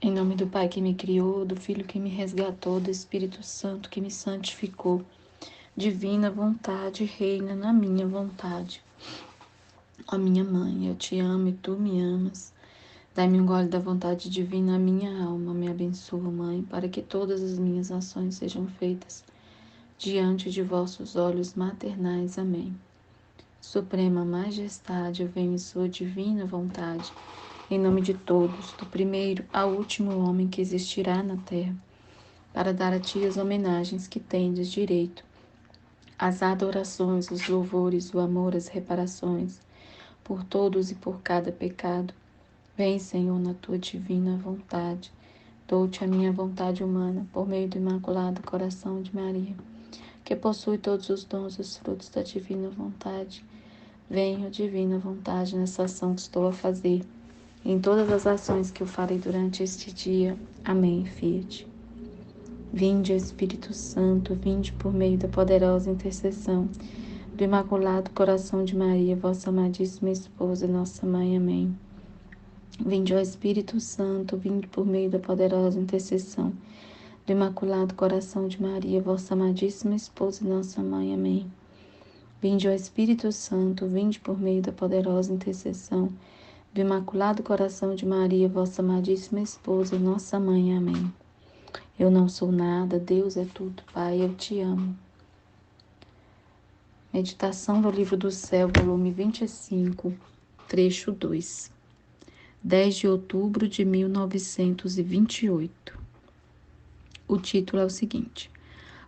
Em nome do Pai que me criou, do Filho que me resgatou, do Espírito Santo que me santificou. Divina vontade, reina na minha vontade. Ó minha mãe, eu te amo e tu me amas. Dai-me um gole da vontade divina à minha alma. Me abençoa, Mãe, para que todas as minhas ações sejam feitas diante de vossos olhos maternais. Amém. Suprema Majestade, eu venho em sua divina vontade, em nome de todos, do primeiro ao último homem que existirá na terra, para dar a ti as homenagens que tendes direito, as adorações, os louvores, o amor, as reparações, por todos e por cada pecado. Vem, Senhor, na tua divina vontade. Dou-te a minha vontade humana, por meio do Imaculado Coração de Maria, que possui todos os dons e os frutos da divina vontade. Venha, divina vontade, nessa ação que estou a fazer, em todas as ações que eu farei durante este dia. Amém, Fiat. Vinde, Espírito Santo, vinde por meio da poderosa intercessão do Imaculado Coração de Maria, vossa amadíssima esposa e nossa mãe. Amém. Vinde, ó Espírito Santo, vinde por meio da poderosa intercessão do Imaculado Coração de Maria, vossa amadíssima esposa e nossa mãe. Amém. Vinde, ó Espírito Santo, vinde por meio da poderosa intercessão do Imaculado Coração de Maria, vossa amadíssima esposa e nossa mãe. Amém. Eu não sou nada, Deus é tudo, Pai, eu te amo. Meditação do Livro do Céu, volume 25, trecho 2. 10 de outubro de 1928. O título é o seguinte: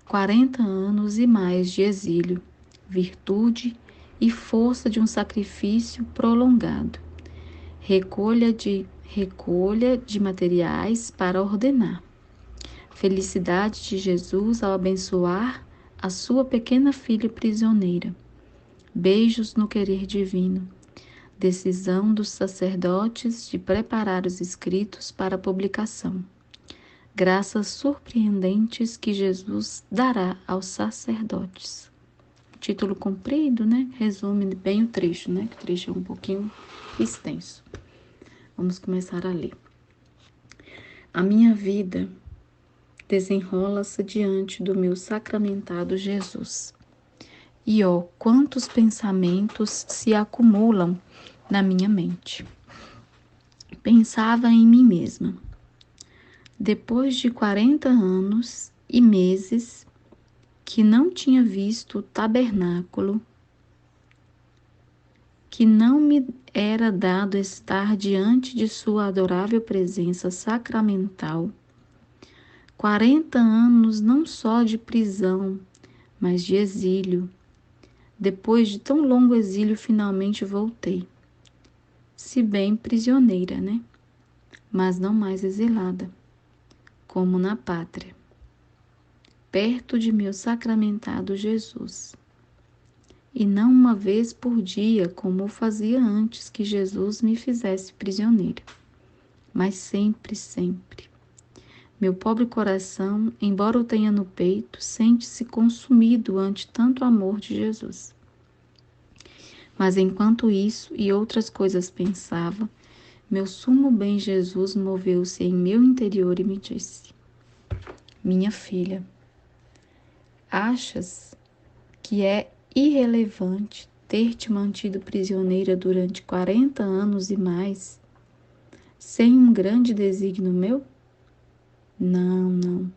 40 anos e mais de exílio, virtude e força de um sacrifício prolongado, recolha de materiais para ordenar, felicidade de Jesus ao abençoar a sua pequena filha prisioneira, beijos no querer divino, decisão dos sacerdotes de preparar os escritos para publicação, graças surpreendentes que Jesus dará aos sacerdotes. Título comprido, né? Resume bem o trecho, né? Que o trecho é um pouquinho extenso. Vamos começar a ler. A minha vida desenrola-se diante do meu sacramentado Jesus. E ó, quantos pensamentos se acumulam na minha mente. Pensava em mim mesma. Depois de 40 anos e meses que não tinha visto o tabernáculo, que não me era dado estar diante de sua adorável presença sacramental, 40 anos não só de prisão, mas de exílio. Depois de tão longo exílio, finalmente voltei. Se bem prisioneira, né? Mas não mais exilada, como na pátria, perto de meu sacramentado Jesus. E não uma vez por dia, como eu fazia antes que Jesus me fizesse prisioneira, mas sempre, sempre. Meu pobre coração, embora o tenha no peito, sente-se consumido ante tanto amor de Jesus. Mas enquanto isso e outras coisas pensava, meu sumo bem Jesus moveu-se em meu interior e me disse: minha filha, achas que é irrelevante ter-te mantido prisioneira durante 40 anos e mais, sem um grande desígnio meu? Não, não.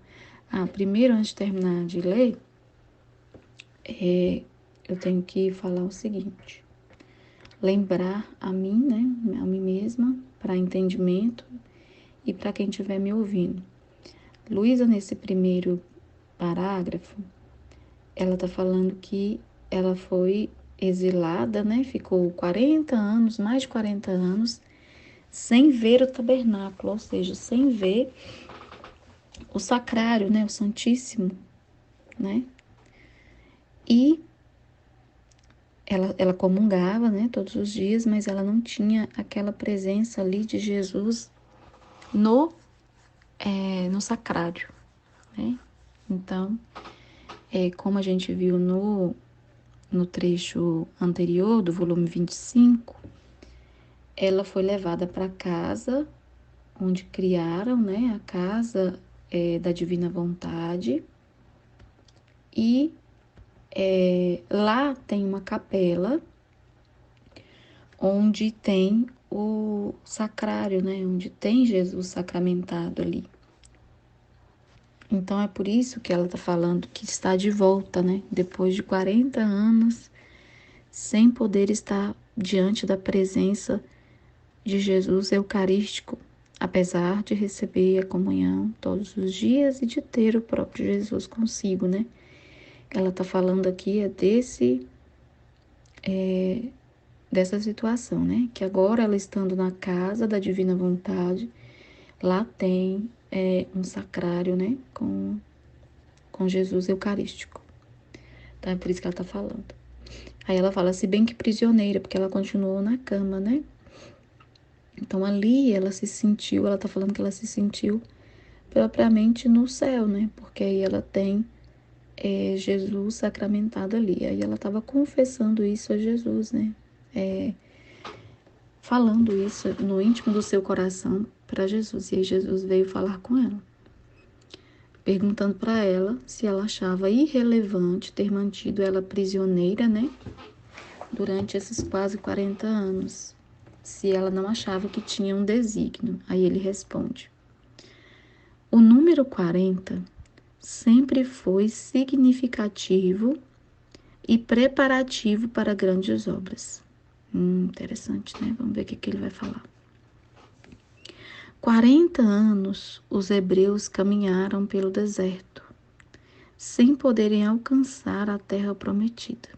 Primeiro, antes de terminar de ler, eu tenho que falar o seguinte: lembrar a mim, né, a mim mesma, para entendimento e para quem estiver me ouvindo. Luísa, nesse primeiro parágrafo, ela está falando que ela foi exilada, né, ficou 40 anos, mais de 40 anos, sem ver o tabernáculo, ou seja, sem ver o sacrário, né, o Santíssimo, né, e ela comungava, né, todos os dias, mas ela não tinha aquela presença ali de Jesus no sacrário, né? Então, como a gente viu no trecho anterior do volume 25, ela foi levada para casa onde criaram, né, a casa da divina vontade. E lá tem uma capela onde tem o sacrário, né, onde tem Jesus sacramentado ali. Então é por isso que ela está falando que está de volta, né, depois de 40 anos, sem poder estar diante da presença de Jesus eucarístico, apesar de receber a comunhão todos os dias e de ter o próprio Jesus consigo, né? Ela está falando aqui dessa situação, né? Que agora ela estando na casa da divina vontade, lá tem um sacrário, né? Com Jesus eucarístico. Então é por isso que ela está falando. Aí ela fala, se bem que prisioneira, porque ela continuou na cama, né? Então ali ela se sentiu, ela tá falando que ela se sentiu propriamente no céu, né? Porque aí ela tem Jesus sacramentado ali. Aí ela estava confessando isso a Jesus, né? Falando isso no íntimo do seu coração para Jesus. E aí Jesus veio falar com ela, perguntando para ela se ela achava irrelevante ter mantido ela prisioneira, né? Durante esses quase 40 anos. Se ela não achava que tinha um desígnio. Aí ele responde: o número 40 sempre foi significativo e preparativo para grandes obras. Interessante, né? Vamos ver o que ele vai falar. 40 anos os hebreus caminharam pelo deserto, sem poderem alcançar a terra prometida,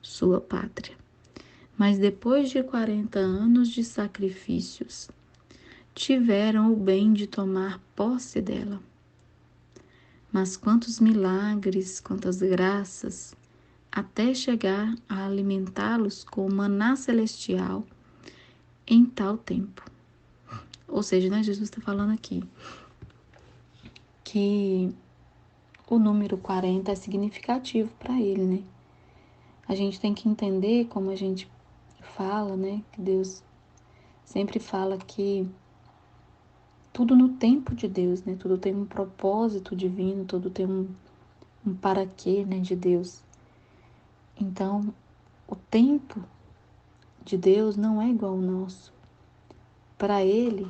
sua pátria. Mas depois de 40 anos de sacrifícios, tiveram o bem de tomar posse dela. Mas quantos milagres, quantas graças, até chegar a alimentá-los com o maná celestial em tal tempo. Ou seja, né, Jesus está falando aqui que o número 40 é significativo para ele, né? A gente tem que entender, como a gente fala, né, que Deus sempre fala que tudo no tempo de Deus, né? Tudo tem um propósito divino, tudo tem um para quê, né, de Deus. Então, o tempo de Deus não é igual ao nosso. Para ele,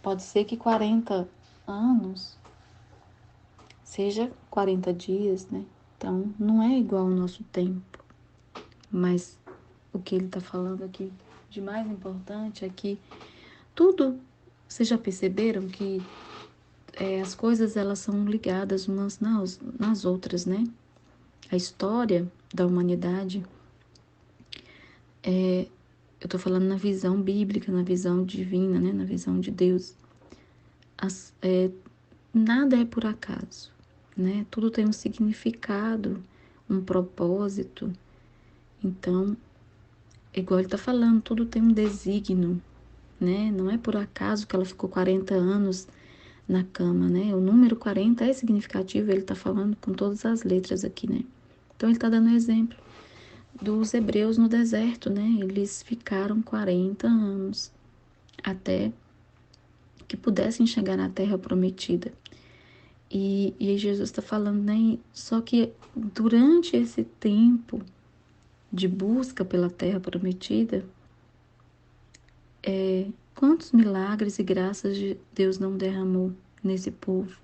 pode ser que 40 anos seja 40 dias, né? Então, não é igual ao nosso tempo. Mas o que ele está falando aqui de mais importante é que tudo, vocês já perceberam que as coisas elas são ligadas umas nas outras, né? A história da humanidade, eu estou falando na visão bíblica, na visão divina, né? Na visão de Deus. Nada é por acaso, né? Tudo tem um significado, um propósito. Então, igual ele está falando, tudo tem um desígnio, né? Não é por acaso que ela ficou 40 anos na cama, né? O número 40 é significativo, ele está falando com todas as letras aqui, né? Então, ele está dando exemplo dos hebreus no deserto, né? Eles ficaram 40 anos até que pudessem chegar na terra prometida. E Jesus está falando, né? Só que durante esse tempo de busca pela terra prometida, quantos milagres e graças de Deus não derramou nesse povo?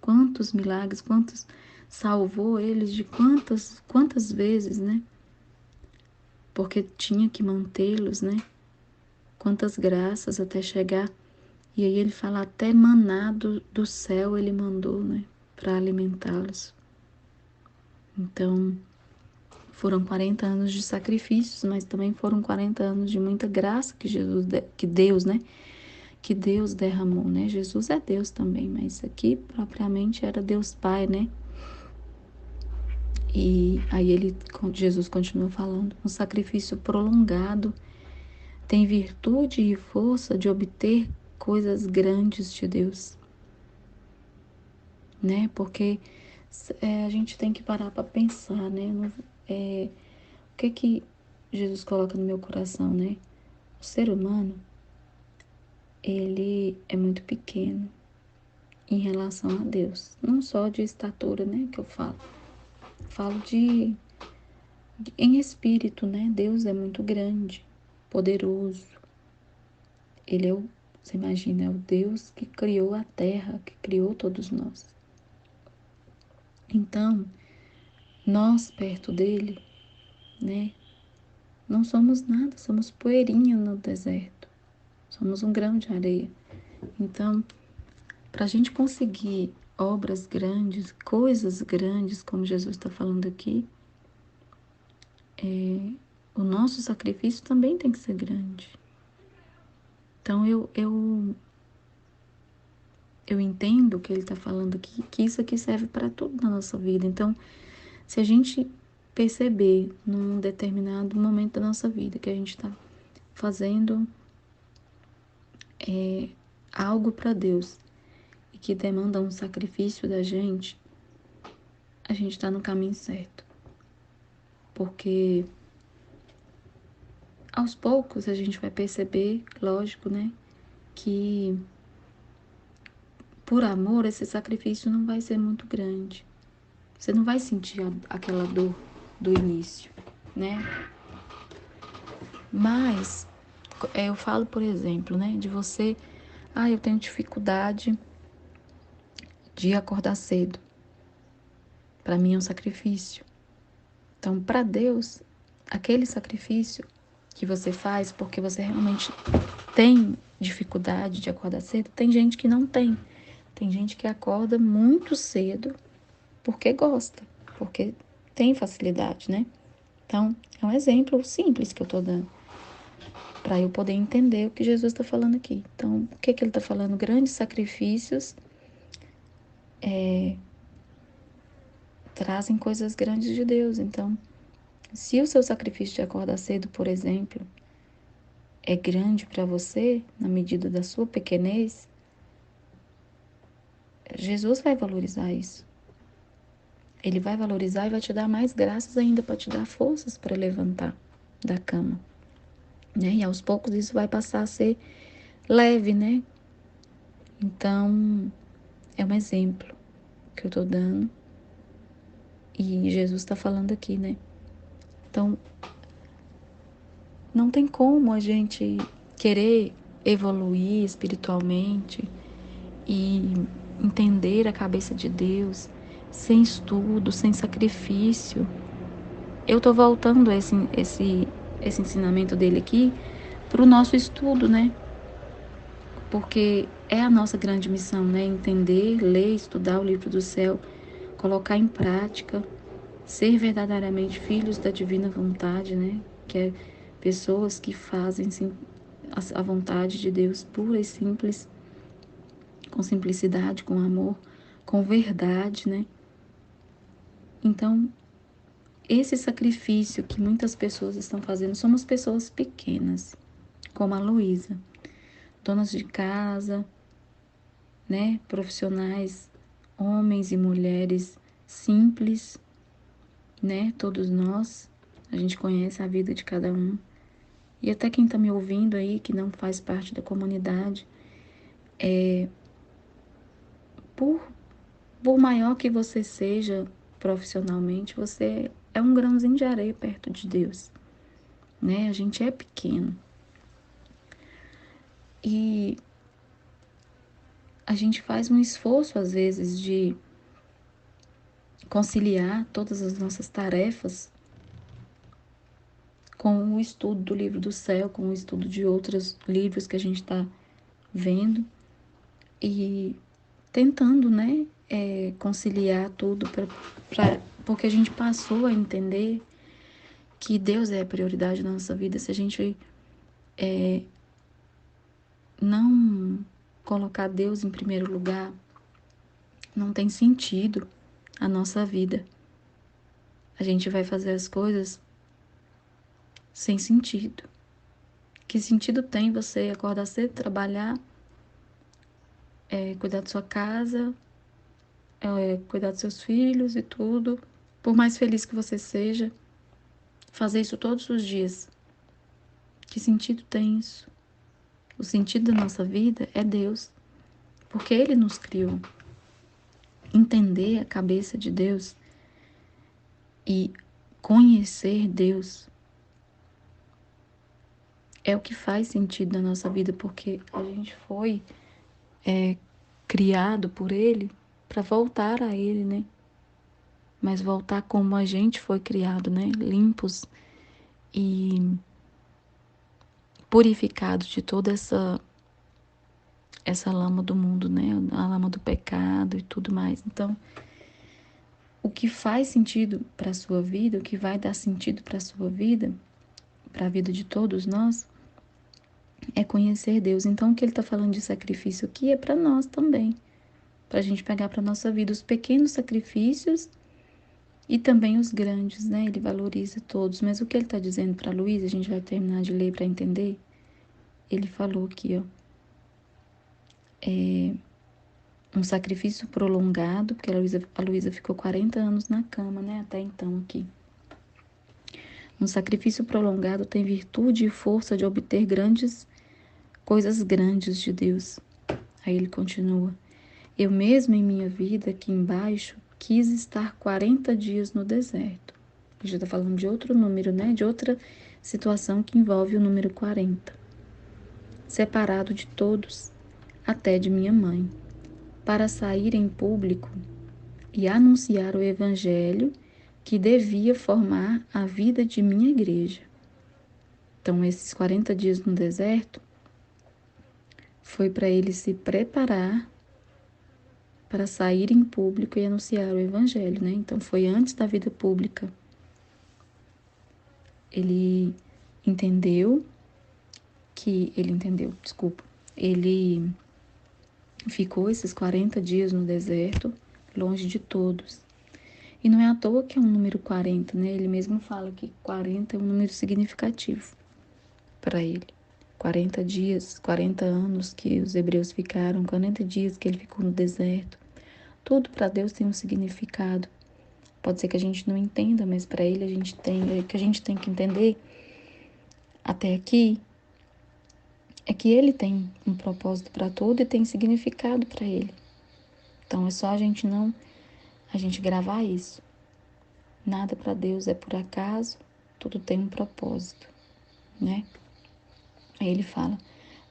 Quantos milagres, quantos salvou eles de quantas vezes, né? Porque tinha que mantê-los, né? Quantas graças até chegar. E aí ele fala, até maná do céu ele mandou, né? Para alimentá-los. Então, foram 40 anos de sacrifícios, mas também foram 40 anos de muita graça que Deus, né? Que Deus derramou, né? Jesus é Deus também, mas aqui propriamente era Deus Pai, né? E aí Jesus continua falando, um sacrifício prolongado tem virtude e força de obter coisas grandes de Deus, né? Porque a gente tem que parar para pensar, né? O que Jesus coloca no meu coração, né? O ser humano, ele é muito pequeno em relação a Deus. Não só de estatura, né, que eu falo. Falo em espírito, né? Deus é muito grande, poderoso. Ele é você imagina, é o Deus que criou a terra, que criou todos nós. Então, nós perto dele, né? Não somos nada, somos poeirinha no deserto. Somos um grão de areia. Então, para a gente conseguir obras grandes, coisas grandes, como Jesus está falando aqui, o nosso sacrifício também tem que ser grande. Então, eu entendo o que ele está falando aqui, que isso aqui serve para tudo na nossa vida. Então, se a gente perceber num determinado momento da nossa vida que a gente está fazendo algo para Deus e que demanda um sacrifício da gente, a gente está no caminho certo. Porque aos poucos a gente vai perceber, lógico, né, que por amor esse sacrifício não vai ser muito grande. Você não vai sentir aquela dor do início, né? Mas eu falo, por exemplo, né, de você, eu tenho dificuldade de acordar cedo. Para mim é um sacrifício. Então, para Deus, aquele sacrifício que você faz porque você realmente tem dificuldade de acordar cedo, tem gente que não tem. Tem gente que acorda muito cedo porque gosta, porque tem facilidade, né? Então, é um exemplo simples que eu estou dando para eu poder entender o que Jesus está falando aqui. Então, o que ele está falando? Grandes sacrifícios trazem coisas grandes de Deus. Então, se o seu sacrifício de acordar cedo, por exemplo, é grande para você, na medida da sua pequenez, Jesus vai valorizar isso. Ele vai valorizar e vai te dar mais graças ainda para te dar forças para levantar da cama, né? E aos poucos isso vai passar a ser leve, né? Então, é um exemplo que eu tô dando e Jesus está falando aqui, né? Então, não tem como a gente querer evoluir espiritualmente e entender a cabeça de Deus sem estudo, sem sacrifício. Eu tô voltando esse ensinamento dele aqui para o nosso estudo, né? Porque é a nossa grande missão, né? Entender, ler, estudar o livro do céu, colocar em prática, ser verdadeiramente filhos da divina vontade, né? Que é pessoas que fazem a vontade de Deus pura e simples, com simplicidade, com amor, com verdade, né? Então, esse sacrifício que muitas pessoas estão fazendo, somos pessoas pequenas, como a Luísa, donas de casa, né? Profissionais, homens e mulheres simples, né? Todos nós, a gente conhece a vida de cada um. E até quem está me ouvindo aí, que não faz parte da comunidade, por, por maior que você seja profissionalmente, você é um grãozinho de areia perto de Deus, né? A gente é pequeno. E a gente faz um esforço, às vezes, de conciliar todas as nossas tarefas com o estudo do livro do céu, com o estudo de outros livros que a gente está vendo e tentando, né, conciliar tudo porque a gente passou a entender que Deus é a prioridade na nossa vida. Se a gente não colocar Deus em primeiro lugar, não tem sentido a nossa vida. A gente vai fazer as coisas sem sentido. Que sentido tem você acordar cedo, trabalhar, cuidar da sua casa, cuidar dos seus filhos e tudo, por mais feliz que você seja, fazer isso todos os dias? Que sentido tem isso? O sentido da nossa vida é Deus, porque Ele nos criou. Entender a cabeça de Deus e conhecer Deus é o que faz sentido na nossa vida, porque a gente foi criado por Ele para voltar a Ele, né? Mas voltar como a gente foi criado, né? Limpos e purificados de toda essa lama do mundo, né? A lama do pecado e tudo mais. Então, o que faz sentido para a sua vida, o que vai dar sentido para a sua vida, para a vida de todos nós, é conhecer Deus. Então, o que ele está falando de sacrifício aqui é para nós também, para a gente pegar para a nossa vida os pequenos sacrifícios e também os grandes, né? Ele valoriza todos. Mas o que ele está dizendo para a Luísa, a gente vai terminar de ler para entender. Ele falou aqui, ó, um sacrifício prolongado, porque a Luísa ficou 40 anos na cama, né? Até então aqui. Um sacrifício prolongado tem virtude e força de obter coisas grandes de Deus. Aí ele continua. Eu mesmo em minha vida aqui embaixo quis estar 40 dias no deserto. A gente está falando de outro número, né? De outra situação que envolve o número 40. Separado de todos, até de minha mãe, para sair em público e anunciar o evangelho que devia formar a vida de minha igreja. Então, esses 40 dias no deserto foi para ele se preparar para sair em público e anunciar o evangelho, né? Então, foi antes da vida pública. Ele ficou esses 40 dias no deserto, longe de todos. E não é à toa que é um número 40, né? Ele mesmo fala que 40 é um número significativo para ele. 40 dias, 40 anos que os hebreus ficaram, 40 dias que ele ficou no deserto. Tudo para Deus tem um significado. Pode ser que a gente não entenda, mas para ele que a gente tem que entender até aqui é que ele tem um propósito para tudo e tem significado para ele. Então é só a gente gravar isso. Nada para Deus é por acaso, tudo tem um propósito, né? Aí ele fala,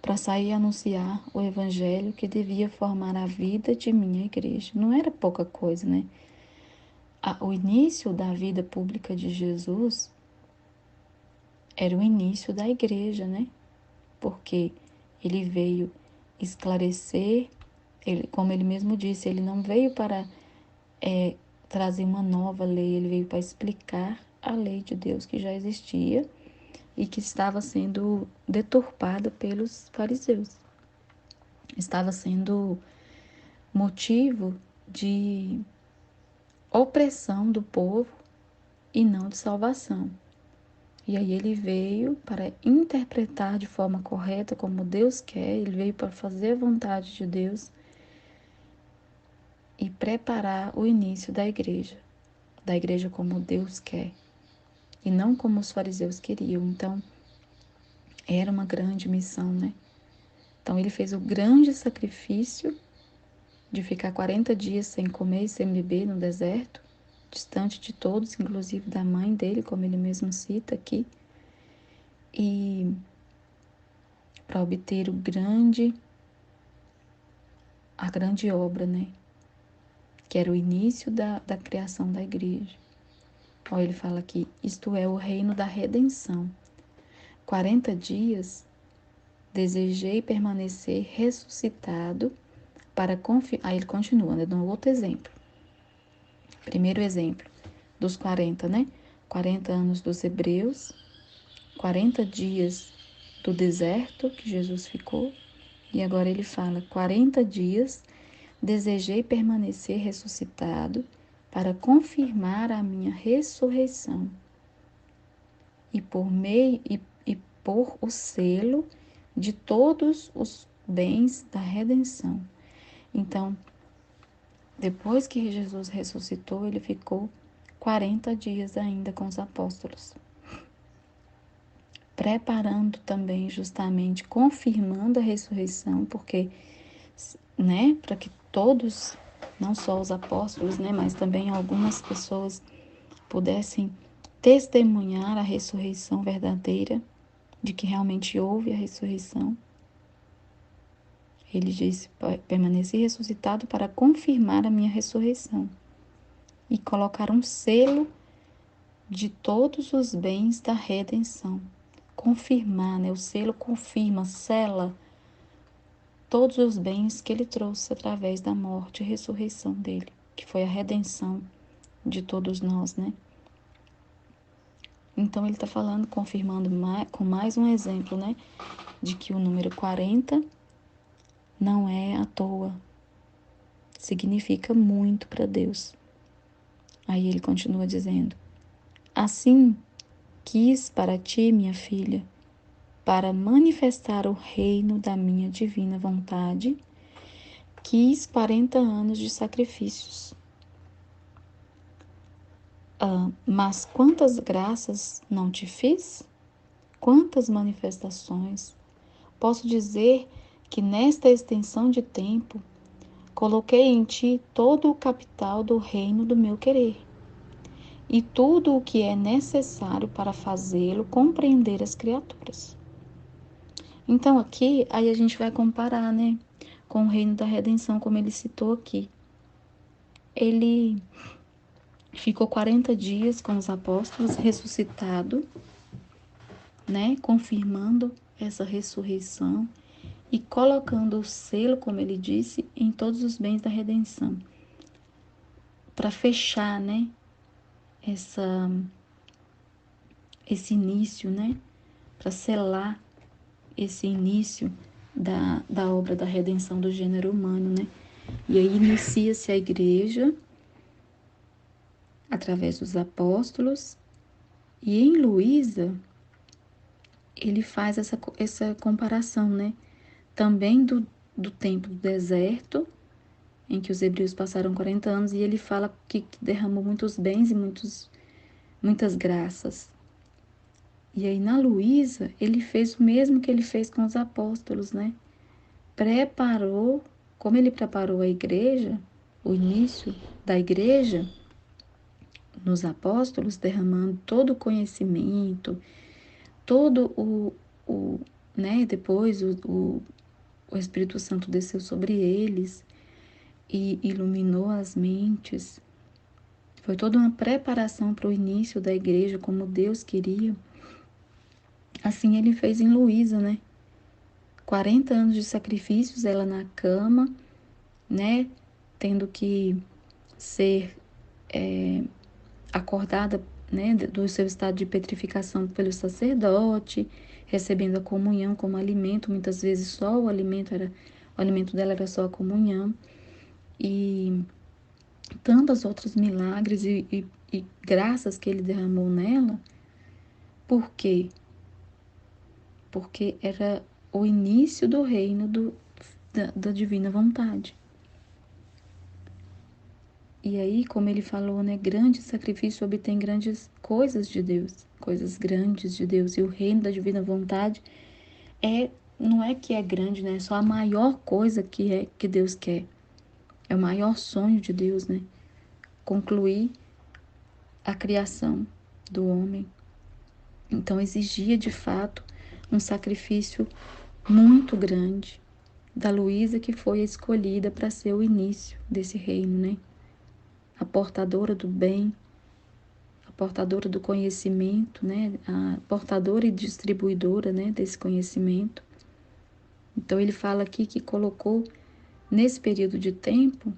para sair e anunciar o evangelho que devia formar a vida de minha igreja. Não era pouca coisa, né? O início da vida pública de Jesus era o início da igreja, né? Porque ele veio esclarecer, como ele mesmo disse, ele não veio para trazer uma nova lei, ele veio para explicar a lei de Deus que já existia e que estava sendo deturpada pelos fariseus. Estava sendo motivo de opressão do povo e não de salvação. E aí ele veio para interpretar de forma correta como Deus quer, ele veio para fazer a vontade de Deus e preparar o início da igreja como Deus quer e não como os fariseus queriam. Então, era uma grande missão, né? Então, ele fez o grande sacrifício de ficar 40 dias sem comer e sem beber no deserto, distante de todos, inclusive da mãe dele, como ele mesmo cita aqui, e para obter a grande obra, né? Que era o início da criação da igreja. Olha, ele fala aqui, isto é o reino da redenção. 40 dias desejei permanecer ressuscitado para confirmar. Aí ele continua, né? Dando outro exemplo. Primeiro exemplo dos 40, né? 40 anos dos hebreus, 40 dias do deserto que Jesus ficou. E agora ele fala, 40 dias desejei permanecer ressuscitado para confirmar a minha ressurreição e por o selo de todos os bens da redenção. Então, depois que Jesus ressuscitou, ele ficou 40 dias ainda com os apóstolos preparando também, justamente, confirmando a ressurreição, porque, né, para que todos, não só os apóstolos, né, mas também algumas pessoas pudessem testemunhar a ressurreição verdadeira, de que realmente houve a ressurreição. Ele disse: permaneci ressuscitado para confirmar a minha ressurreição e colocar um selo de todos os bens da redenção. Confirmar, né? O selo confirma, sela todos os bens que ele trouxe através da morte e ressurreição dele, que foi a redenção de todos nós, né? Então ele está falando, confirmando com mais um exemplo, né? De que o número 40 não é à toa, significa muito para Deus. Aí ele continua dizendo: assim quis para ti, minha filha, para manifestar o reino da minha divina vontade, quis 40 anos de sacrifícios. Mas quantas graças não te fiz? Quantas manifestações? Posso dizer que nesta extensão de tempo, coloquei em ti todo o capital do reino do meu querer e tudo o que é necessário para fazê-lo compreender as criaturas. Então aqui, aí a gente vai comparar, né, com o reino da redenção, como ele citou aqui. Ele ficou 40 dias com os apóstolos, ressuscitado, né, confirmando essa ressurreição e colocando o selo, como ele disse, em todos os bens da redenção, para fechar, né, esse início, né, para selar esse início da obra da redenção do gênero humano, né? E aí inicia-se a igreja através dos apóstolos, e em Luísa ele faz essa comparação, né? Também do tempo do deserto, em que os hebreus passaram 40 anos, e ele fala que derramou muitos bens e muitas graças. E aí na Luísa ele fez o mesmo que ele fez com os apóstolos, né? Preparou, como ele preparou a igreja, o início da igreja, nos apóstolos, derramando todo o conhecimento, todo né, depois o Espírito Santo desceu sobre eles e iluminou as mentes. Foi toda uma preparação para o início da igreja, como Deus queria. Assim ele fez em Luísa, né? 40 anos de sacrifícios, ela na cama, né? Tendo que ser acordada, né, do seu estado de petrificação pelo sacerdote, recebendo a comunhão como alimento. Muitas vezes só o alimento dela era só a comunhão. E tantos outros milagres e graças que ele derramou nela. Por quê? Porque era o início do reino da divina vontade. E aí, como ele falou, né, grande sacrifício obtém grandes coisas de Deus, coisas grandes de Deus. E o reino da divina vontade não é que é grande, né? É só a maior coisa que Deus quer. É o maior sonho de Deus, né? Concluir a criação do homem. Então exigia de fato um sacrifício muito grande da Luísa, que foi a escolhida para ser o início desse reino, né? A portadora do bem, a portadora do conhecimento, né? A portadora e distribuidora, né, desse conhecimento. Então ele fala aqui que colocou nesse período de tempo,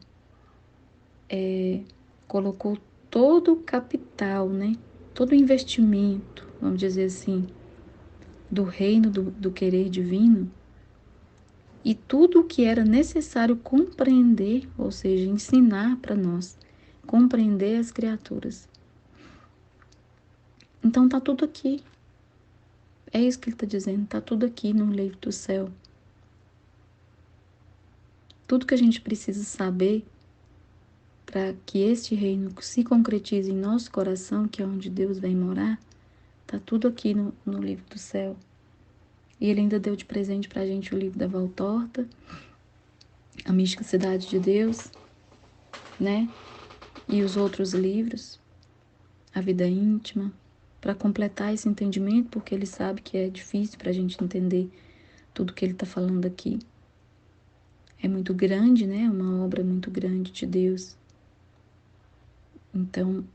colocou todo o capital, né? Todo o investimento, vamos dizer assim, do reino do querer divino, e tudo o que era necessário compreender, ou seja, ensinar para nós, compreender as criaturas. Então tá tudo aqui. É isso que ele está dizendo, tá tudo aqui no livro do céu. Tudo que a gente precisa saber para que este reino se concretize em nosso coração, que é onde Deus vem morar, Tá tudo aqui no livro do céu. E ele ainda deu de presente pra gente o livro da Valtorta, A Mística Cidade de Deus, né? E os outros livros, A Vida Íntima, para completar esse entendimento, porque ele sabe que é difícil para a gente entender tudo que ele está falando aqui. É muito grande, né? É uma obra muito grande de Deus. Então,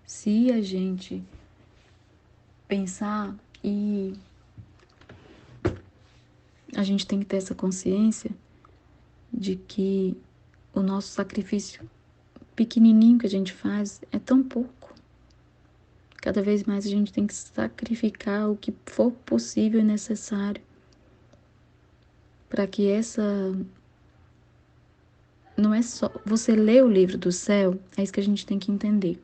se a gente pensar, e a gente tem que ter essa consciência de que o nosso sacrifício pequenininho que a gente faz é tão pouco. Cada vez mais a gente tem que sacrificar o que for possível e necessário para que essa... Não é só você ler o livro do céu, é isso que a gente tem que entender.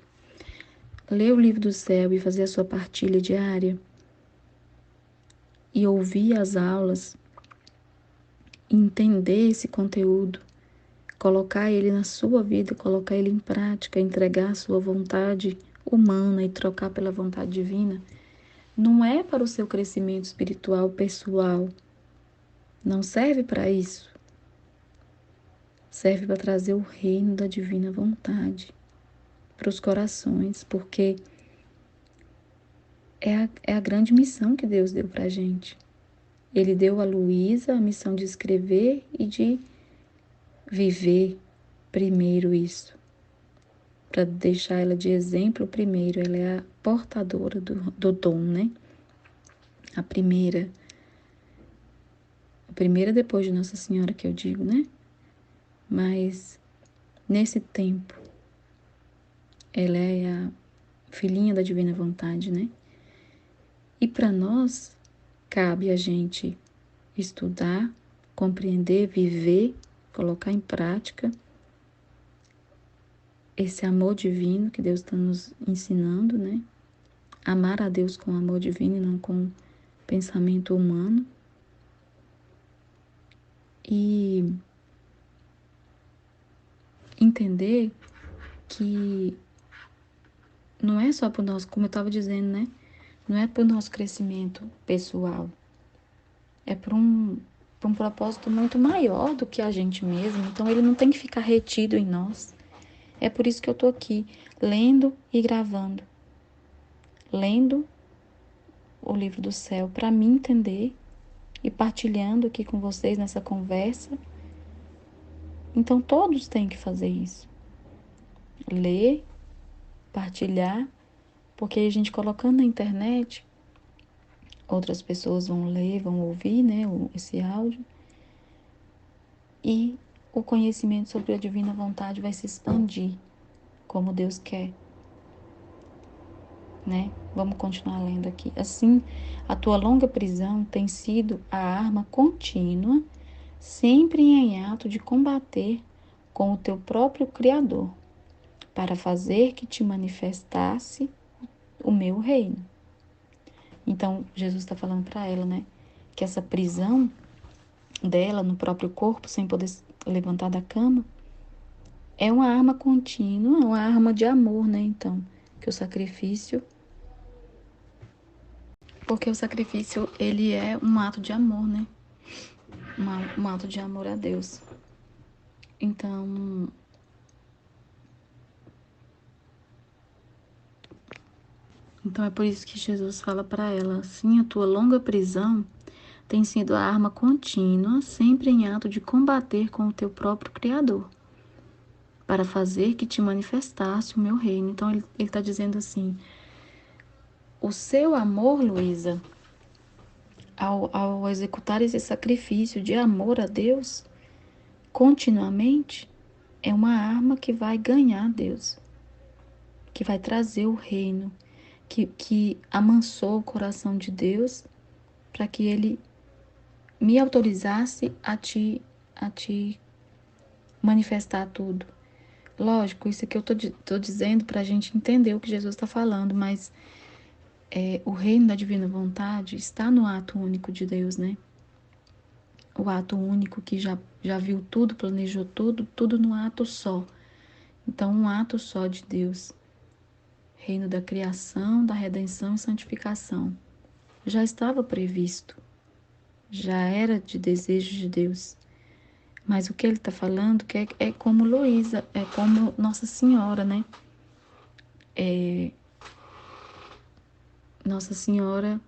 Ler o livro do céu e fazer a sua partilha diária e ouvir as aulas, entender esse conteúdo, colocar ele na sua vida, colocar ele em prática, entregar a sua vontade humana e trocar pela vontade divina, não é para o seu crescimento espiritual pessoal. Não serve para isso. Serve para trazer o reino da divina vontade para os corações, porque é a grande missão que Deus deu para a gente. Ele deu a Luísa a missão de escrever e de viver primeiro isso, para deixar ela de exemplo primeiro. Ela é a portadora do dom, né? A primeira depois de Nossa Senhora, que eu digo, né? Mas nesse tempo, ela é a filhinha da divina vontade, né? E para nós, cabe a gente estudar, compreender, viver, colocar em prática esse amor divino que Deus está nos ensinando, né? Amar a Deus com amor divino e não com pensamento humano. E entender que não é só para o nosso, como eu estava dizendo, né? Não é para o nosso crescimento pessoal. É para um propósito muito maior do que a gente mesmo. Então, ele não tem que ficar retido em nós. É por isso que eu estou aqui, lendo e gravando. Lendo o livro do céu para me entender e partilhando aqui com vocês nessa conversa. Então, todos têm que fazer isso. Ler, partilhar, porque a gente colocando na internet, outras pessoas vão ler, vão ouvir, né, esse áudio, e o conhecimento sobre a divina vontade vai se expandir, como Deus quer, né? Vamos continuar lendo aqui. Assim, a tua longa prisão tem sido a arma contínua, sempre em ato de combater com o teu próprio Criador, para fazer que te manifestasse o meu reino. Então, Jesus está falando para ela, né? Que essa prisão dela no próprio corpo, sem poder levantar da cama, é uma arma contínua, uma arma de amor, né? Então, que o sacrifício, porque o sacrifício, ele é um ato de amor, né? Um ato de amor a Deus. Então, é por isso que Jesus fala para ela, assim, a tua longa prisão tem sido a arma contínua, sempre em ato de combater com o teu próprio Criador, para fazer que te manifestasse o meu reino. Então, ele está dizendo assim, o seu amor, Luísa, ao executar esse sacrifício de amor a Deus, continuamente, é uma arma que vai ganhar Deus, que vai trazer o reino, que amansou o coração de Deus para que ele me autorizasse a te manifestar tudo. Lógico, isso aqui eu tô dizendo para a gente entender o que Jesus está falando, mas o reino da divina vontade está no ato único de Deus, né? O ato único que já viu tudo, planejou tudo, tudo no ato só. Então, um ato só de Deus. reino da criação, da redenção e santificação. Já estava previsto, já era de desejo de Deus. Mas o que ele está falando que é como Luísa, é como Nossa Senhora, né? Nossa Senhora,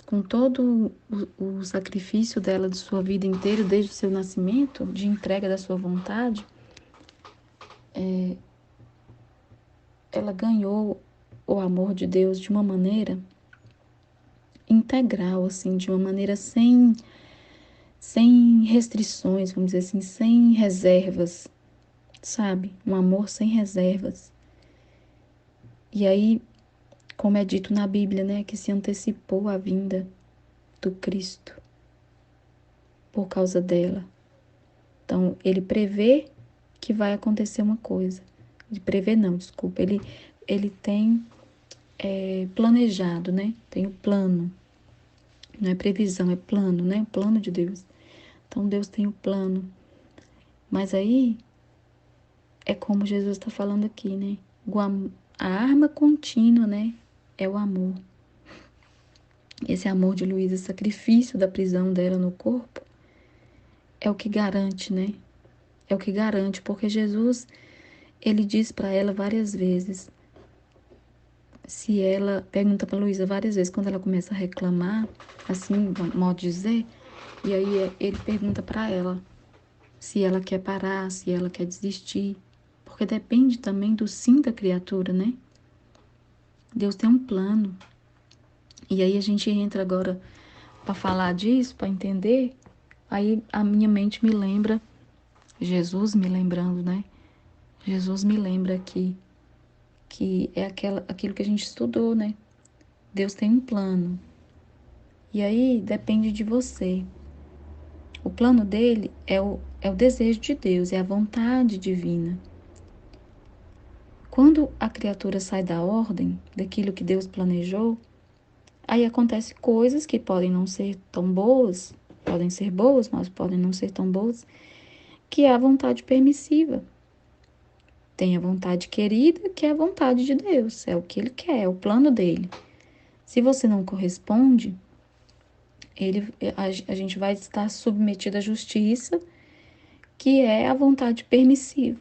com todo o sacrifício dela de sua vida inteira, desde o seu nascimento, de entrega da sua vontade, ela ganhou o amor de Deus de uma maneira integral, assim, de uma maneira sem restrições, vamos dizer assim, sem reservas, sabe? Um amor sem reservas. E aí, como é dito na Bíblia, né, que se antecipou a vinda do Cristo por causa dela. Então, ele prevê que vai acontecer uma coisa. Ele prevê não, desculpa. Ele tem planejado, né? Tem o plano. Não é previsão, é plano, né? O plano de Deus. Então, Deus tem o plano. Mas aí, é como Jesus está falando aqui, né? A arma contínua, né? É o amor. Esse amor de Luísa, sacrifício da prisão dela no corpo, é o que garante, né? É o que garante, porque Jesus, ele diz para ela várias vezes, se ela pergunta para Luísa várias vezes, quando ela começa a reclamar, assim, modo de dizer, e aí ele pergunta para ela se ela quer parar, se ela quer desistir, porque depende também do sim da criatura, né? Deus tem um plano. E aí a gente entra agora para falar disso, para entender, aí a minha mente me lembra, Jesus me lembrando, né? Jesus me lembra que é aquilo que a gente estudou, né? Deus tem um plano. E aí depende de você. O plano dele é o desejo de Deus, é a vontade divina. Quando a criatura sai da ordem, daquilo que Deus planejou, aí acontecem coisas que podem não ser tão boas, podem ser boas, mas podem não ser tão boas, que é a vontade permissiva. Tem a vontade querida, que é a vontade de Deus, é o que ele quer, é o plano dele. Se você não corresponde, a gente vai estar submetido à justiça, que é a vontade permissiva,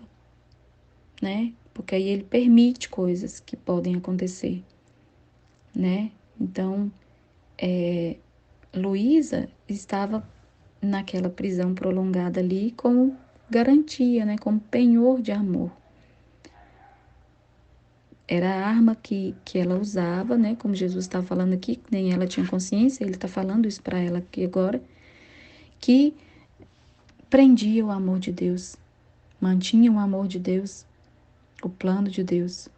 né? Porque aí ele permite coisas que podem acontecer, né? Então, Luísa estava naquela prisão prolongada ali como garantia, né? Como penhor de amor. Era a arma que ela usava, né? Como Jesus está falando aqui, que nem ela tinha consciência, ele está falando isso para ela aqui agora, que prendia o amor de Deus, mantinha o amor de Deus, o plano de Deus,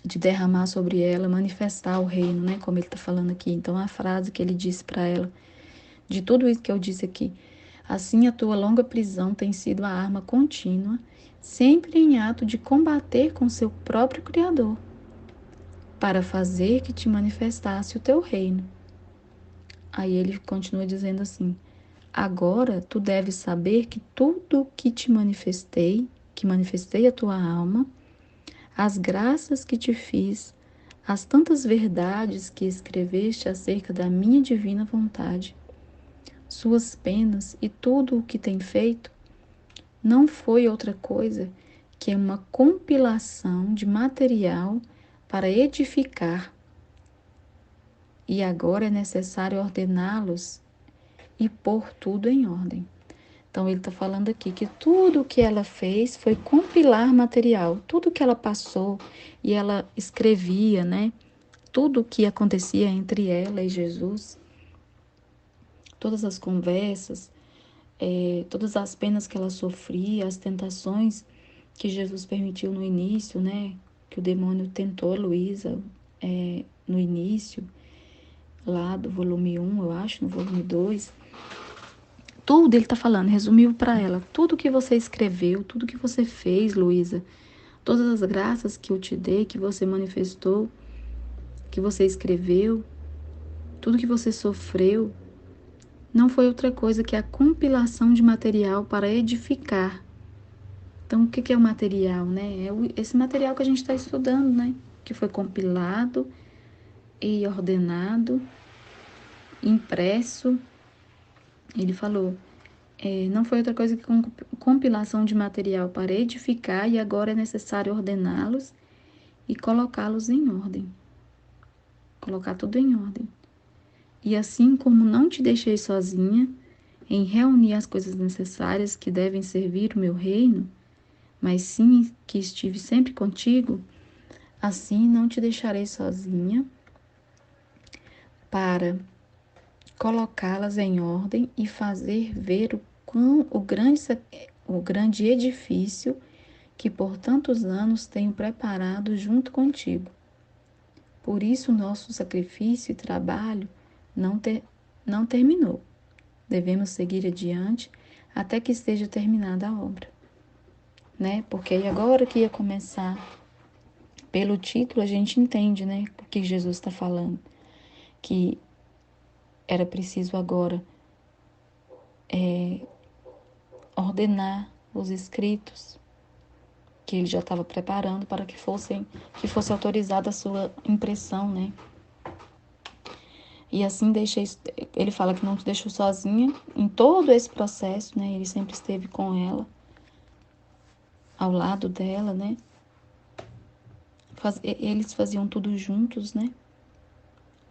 de derramar sobre ela, manifestar o reino, né? Como ele está falando aqui. Então, a frase que ele disse para ela, de tudo isso que eu disse aqui, assim a tua longa prisão tem sido a arma contínua, sempre em ato de combater com seu próprio Criador, para fazer que te manifestasse o teu reino. Aí ele continua dizendo assim: agora tu deves saber que tudo o que te manifestei, que manifestei a tua alma, as graças que te fiz, as tantas verdades que escreveste acerca da minha divina vontade, suas penas e tudo o que tem feito, não foi outra coisa que uma compilação de material para edificar. E agora é necessário ordená-los e pôr tudo em ordem. Então, ele está falando aqui que tudo o que ela fez foi compilar material, tudo que ela passou e ela escrevia, né? Tudo o que acontecia entre ela e Jesus, todas as conversas, todas as penas que ela sofria, as tentações que Jesus permitiu no início, né? Que o demônio tentou Luísa no início, lá do volume 1, eu acho, no volume 2. Tudo ele está falando, resumiu para ela. Tudo que você escreveu, tudo que você fez, Luísa, todas as graças que eu te dei, que você manifestou, que você escreveu, tudo que você sofreu, não foi outra coisa que a compilação de material para edificar. Então, o que é o material, né? É esse material que a gente está estudando, né? que foi compilado e ordenado, impresso. Ele falou, não foi outra coisa que compilação de material para edificar, e agora é necessário ordená-los e colocá-los em ordem. Colocar tudo em ordem. E assim como não te deixei sozinha em reunir as coisas necessárias que devem servir o meu reino, mas sim que estive sempre contigo, assim não te deixarei sozinha para colocá-las em ordem e fazer ver o grande edifício que por tantos anos tenho preparado junto contigo. Por isso nosso sacrifício e trabalho não terminou. Devemos seguir adiante até que esteja terminada a obra, né? Porque aí agora que ia começar, pelo título a gente entende, né, o que Jesus está falando, que era preciso agora ordenar os escritos que ele já estava preparando para que fosse autorizada a sua impressão, né? E assim ele fala que não te deixou sozinha em todo esse processo, né? Ele sempre esteve com ela, ao lado dela, né? Eles faziam tudo juntos, né?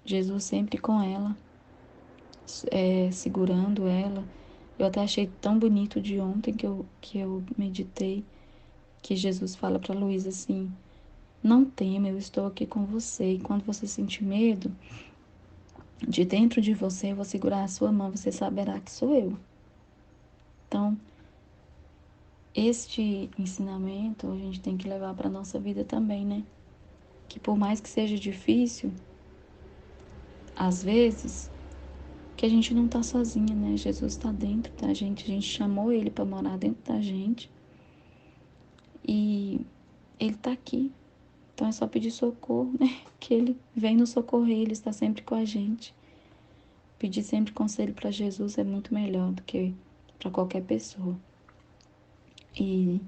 Jesus sempre com ela, segurando ela. Eu até achei tão bonito de ontem que eu meditei, que Jesus fala para Luísa assim: não tema, eu estou aqui com você. E quando você sentir medo, de dentro de você eu vou segurar a sua mão, você saberá que sou eu. Então, este ensinamento a gente tem que levar para a nossa vida também, né? Que por mais que seja difícil, às vezes, que a gente não tá sozinha, né? Jesus está dentro da gente, a gente chamou ele para morar dentro da gente e ele tá aqui. Então é só pedir socorro, né? Que ele vem nos socorrer, ele está sempre com a gente. Pedir sempre conselho para Jesus é muito melhor do que para qualquer pessoa. E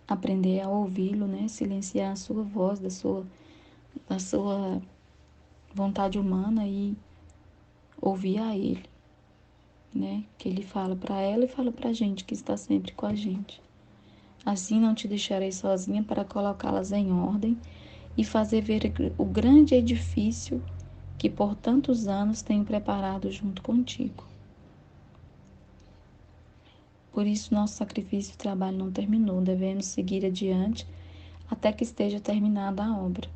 aprender a ouvi-lo, né? Silenciar a sua voz, da sua vontade humana e ouvir a ele, né? Que ele fala para ela e fala para a gente que está sempre com a gente. Assim não te deixarei sozinha para colocá-las em ordem e fazer ver o grande edifício que por tantos anos tenho preparado junto contigo. Por isso nosso sacrifício e trabalho não terminou, devemos seguir adiante até que esteja terminada a obra.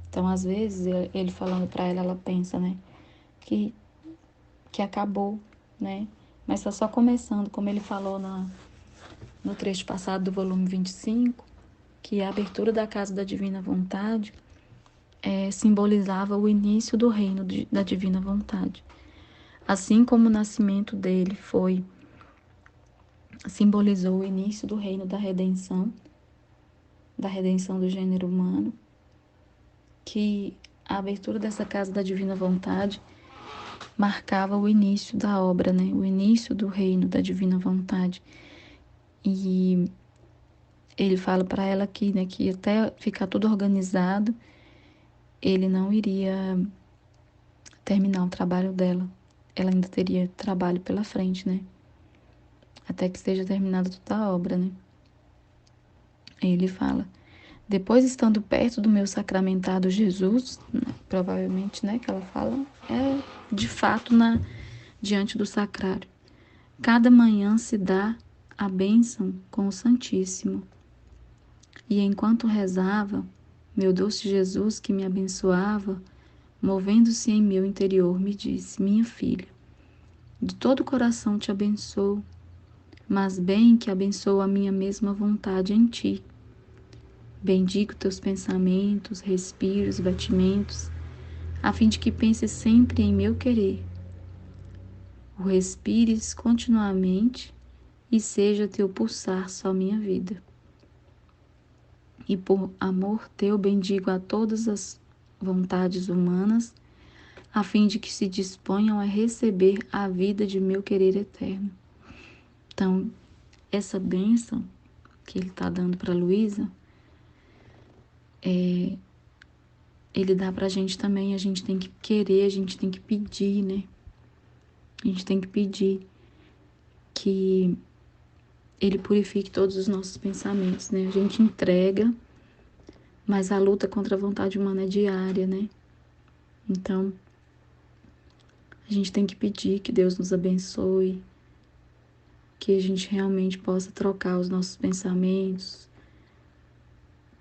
Então, às vezes, ele falando para ela, ela pensa, né, que acabou, né, mas está só começando, como ele falou no trecho passado do volume 25, que a abertura da Casa da Divina Vontade simbolizava o início do reino da Divina Vontade. Assim como o nascimento dele simbolizou o início do reino da redenção do gênero humano, que a abertura dessa Casa da Divina Vontade marcava o início da obra, né? O início do reino da Divina Vontade. E ele fala para ela aqui, né, que até ficar tudo organizado, ele não iria terminar o trabalho dela. Ela ainda teria trabalho pela frente, né? Até que esteja terminada toda a obra, né? Aí ele fala: depois, estando perto do meu sacramentado Jesus, né, provavelmente, né, que ela fala, de fato diante do sacrário. Cada manhã se dá a bênção com o Santíssimo. E enquanto rezava, meu doce Jesus, que me abençoava, movendo-se em meu interior, me disse: minha filha, de todo o coração te abençoo, mas bem que abençoo a minha mesma vontade em ti. Bendigo teus pensamentos, respiros, batimentos, a fim de que penses sempre em meu querer. O respires continuamente e seja teu pulsar só minha vida. E por amor teu bendigo a todas as vontades humanas, a fim de que se disponham a receber a vida de meu querer eterno. Então, essa bênção que ele está dando para Luísa Ele dá pra gente também, a gente tem que querer, a gente tem que pedir, né? A gente tem que pedir que Ele purifique todos os nossos pensamentos, né? A gente entrega, mas a luta contra a vontade humana é diária, né? Então, a gente tem que pedir que Deus nos abençoe, que a gente realmente possa trocar os nossos pensamentos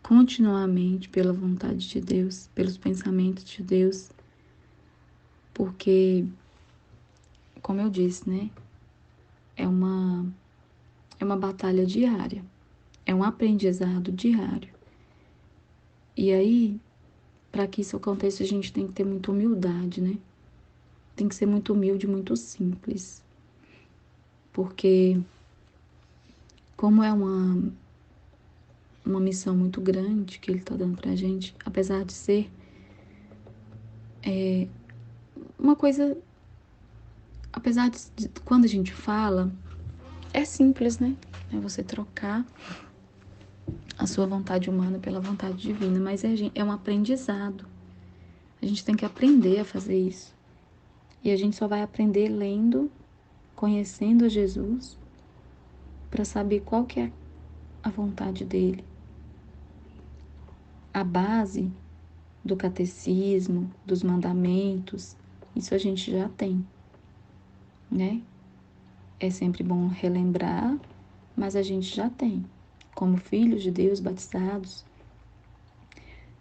continuamente pela vontade de Deus, pelos pensamentos de Deus, porque, como eu disse, né? É uma batalha diária, é um aprendizado diário. E aí, para que isso aconteça, a gente tem que ter muita humildade, né? Tem que ser muito humilde, muito simples. Porque, como é uma missão muito grande que Ele está dando pra gente, apesar de ser uma coisa, apesar de quando a gente fala, é simples, né? É você trocar a sua vontade humana pela vontade divina, mas é um aprendizado. A gente tem que aprender a fazer isso. E a gente só vai aprender lendo, conhecendo a Jesus, para saber qual que é a vontade dele. A base do catecismo, dos mandamentos, isso a gente já tem, né? É sempre bom relembrar, mas a gente já tem. Como filhos de Deus, batizados,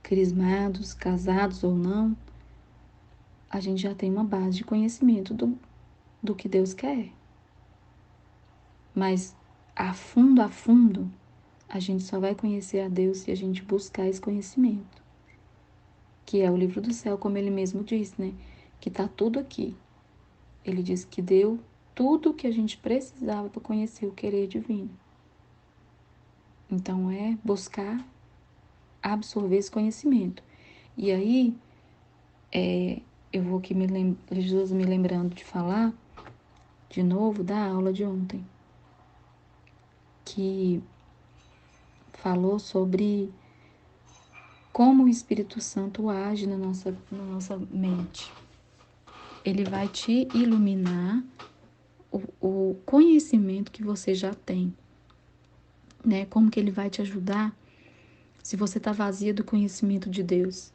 crismados, casados ou não, a gente já tem uma base de conhecimento do que Deus quer. Mas a fundo, a gente só vai conhecer a Deus se a gente buscar esse conhecimento, que é o livro do céu, como ele mesmo disse, né? Que tá tudo aqui. Ele disse que deu tudo o que a gente precisava para conhecer o querer divino. Então é buscar absorver esse conhecimento. E aí, eu vou aqui Jesus me lembrando de falar de novo da aula de ontem, que falou sobre como o Espírito Santo age na nossa mente. Ele vai te iluminar o conhecimento que você já tem, né? Como que ele vai te ajudar se você está vazia do conhecimento de Deus?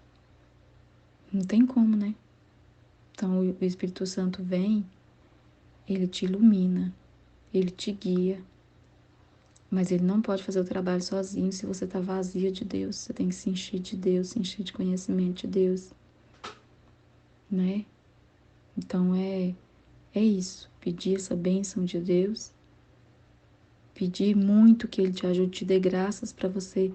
Não tem como, né? Então, o Espírito Santo vem, ele te ilumina, ele te guia, mas ele não pode fazer o trabalho sozinho se você está vazia de Deus. Você tem que se encher de Deus, se encher de conhecimento de Deus, né? Então, é isso. Pedir essa bênção de Deus, pedir muito que ele te ajude, te dê graças para você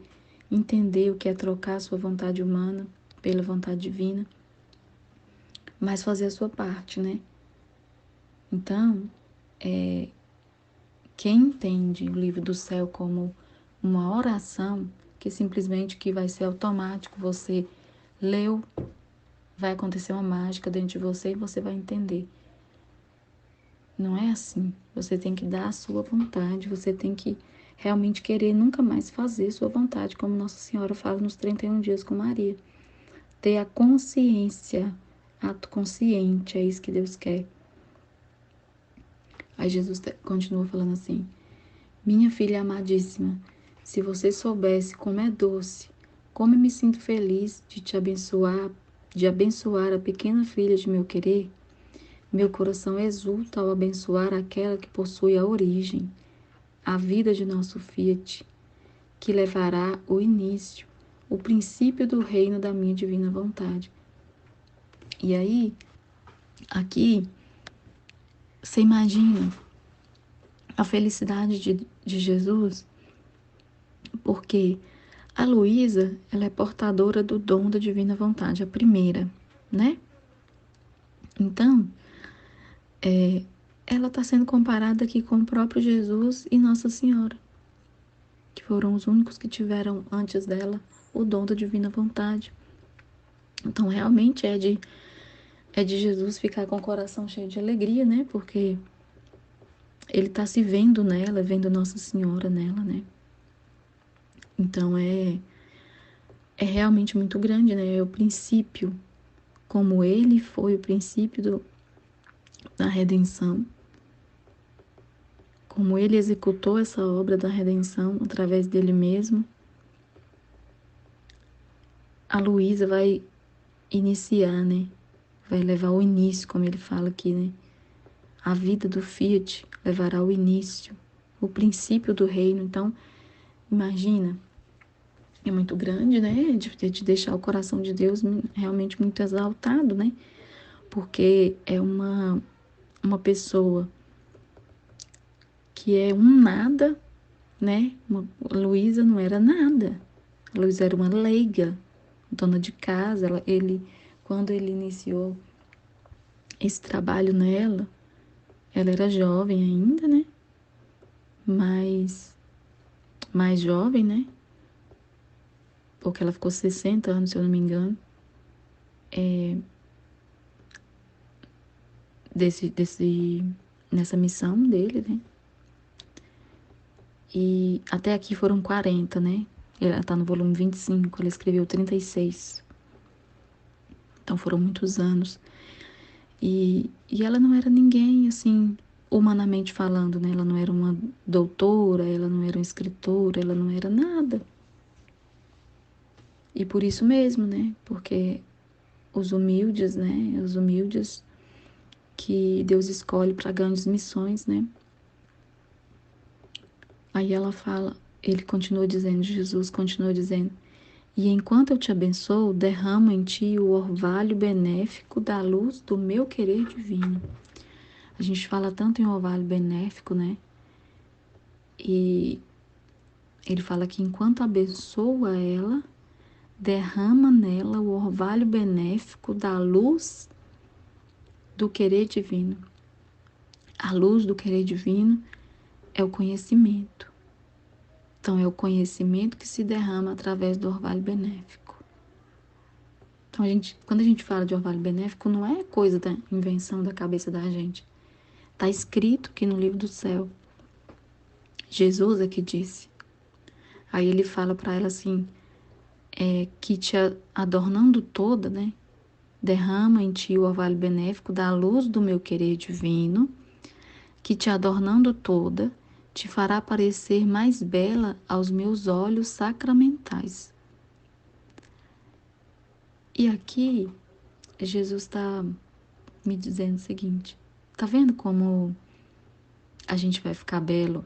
entender o que é trocar a sua vontade humana pela vontade divina, mas fazer a sua parte, né? Então, quem entende o livro do céu como uma oração, que simplesmente que vai ser automático, você leu, vai acontecer uma mágica dentro de você e você vai entender. Não é assim. Você tem que dar a sua vontade, você tem que realmente querer nunca mais fazer sua vontade, como Nossa Senhora fala nos 31 dias com Maria. Ter a consciência, ato consciente, é isso que Deus quer. Aí Jesus continua falando assim: minha filha amadíssima, se você soubesse como é doce, como eu me sinto feliz de abençoar a pequena filha de meu querer, meu coração exulta ao abençoar aquela que possui a origem, a vida de nosso Fiat, que levará o início, o princípio do reino da minha divina vontade. E aí, aqui, você imagina a felicidade de Jesus, porque a Luísa, ela é portadora do dom da divina vontade, a primeira, né? Então, ela está sendo comparada aqui com o próprio Jesus e Nossa Senhora, que foram os únicos que tiveram antes dela o dom da divina vontade. Então, realmente é de Jesus ficar com o coração cheio de alegria, né? Porque ele está se vendo nela, vendo Nossa Senhora nela, né? Então, é realmente muito grande, né? É o princípio, como ele foi o princípio da redenção, como ele executou essa obra da redenção através dele mesmo. A Luísa vai iniciar, né? Vai levar o início, como ele fala aqui, né? A vida do Fiat levará o início, o princípio do reino. Então, imagina, é muito grande, né? De deixar o coração de Deus realmente muito exaltado, né? Porque é uma pessoa que é um nada, né? Luísa não era nada. A Luísa era uma leiga, dona de casa. Quando ele iniciou esse trabalho nela, ela era jovem ainda, né? Mas mais jovem, né? Porque ela ficou 60 anos, se eu não me engano, nessa missão dele, né? E até aqui foram 40, né? Ela tá no volume 25, ela escreveu 36. Então foram muitos anos. E ela não era ninguém, assim, humanamente falando, né? Ela não era uma doutora, ela não era uma escritora, ela não era nada. E por isso mesmo, né? Porque os humildes, né? Os humildes que Deus escolhe para grandes missões, né? Aí ela fala, ele continua dizendo, Jesus continua dizendo: e enquanto eu te abençoo, derramo em ti o orvalho benéfico da luz do meu querer divino. A gente fala tanto em orvalho benéfico, né? E ele fala que enquanto abençoa ela, derrama nela o orvalho benéfico da luz do querer divino. A luz do querer divino é o conhecimento. Então, é o conhecimento que se derrama através do orvalho benéfico. Então, quando a gente fala de orvalho benéfico, não é coisa da invenção da cabeça da gente. Está escrito aqui no livro do céu. Jesus é que disse. Aí ele fala para ela assim, que te adornando toda, né? Derrama em ti o orvalho benéfico da luz do meu querer divino, que te adornando toda, te fará parecer mais bela aos meus olhos sacramentais. E aqui, Jesus está me dizendo o seguinte: tá vendo como a gente vai ficar belo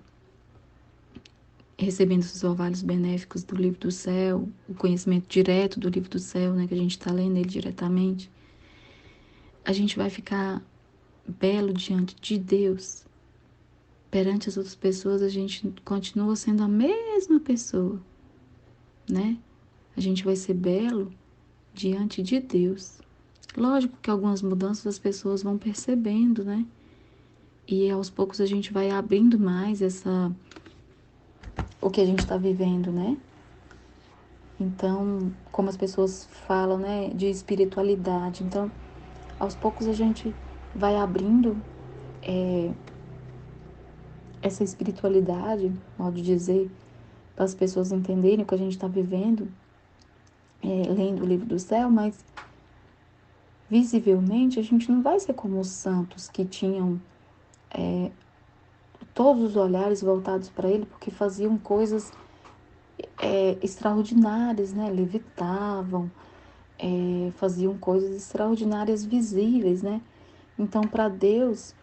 recebendo os orvalhos benéficos do livro do céu, o conhecimento direto do livro do céu, né, que a gente está lendo ele diretamente? A gente vai ficar belo diante de Deus. Perante as outras pessoas, a gente continua sendo a mesma pessoa, né? A gente vai ser belo diante de Deus. Lógico que algumas mudanças as pessoas vão percebendo, né? E aos poucos a gente vai abrindo mais o que a gente está vivendo, né? Então, como as pessoas falam, né, de espiritualidade. Então, aos poucos a gente vai abrindo essa espiritualidade, modo de dizer, para as pessoas entenderem o que a gente está vivendo, lendo o livro do céu, mas visivelmente a gente não vai ser como os santos que tinham todos os olhares voltados para ele, porque faziam coisas extraordinárias, né? Levitavam, faziam coisas extraordinárias visíveis, né? Então, para Deus,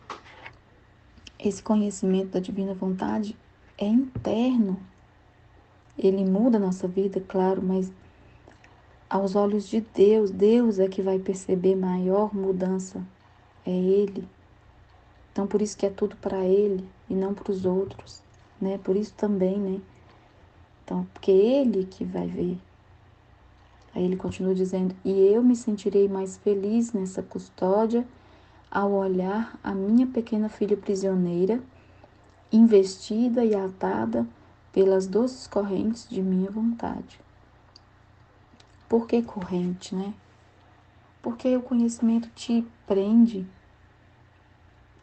esse conhecimento da divina vontade é interno. Ele muda a nossa vida, claro, mas aos olhos de Deus, Deus é que vai perceber maior mudança. É Ele. Então, por isso que é tudo para Ele e não para os outros, né? Por isso também, né? Então, porque Ele que vai ver. Aí ele continua dizendo: e eu me sentirei mais feliz nessa custódia ao olhar a minha pequena filha prisioneira, investida e atada pelas doces correntes de minha vontade. Por que corrente, né? Porque o conhecimento te prende.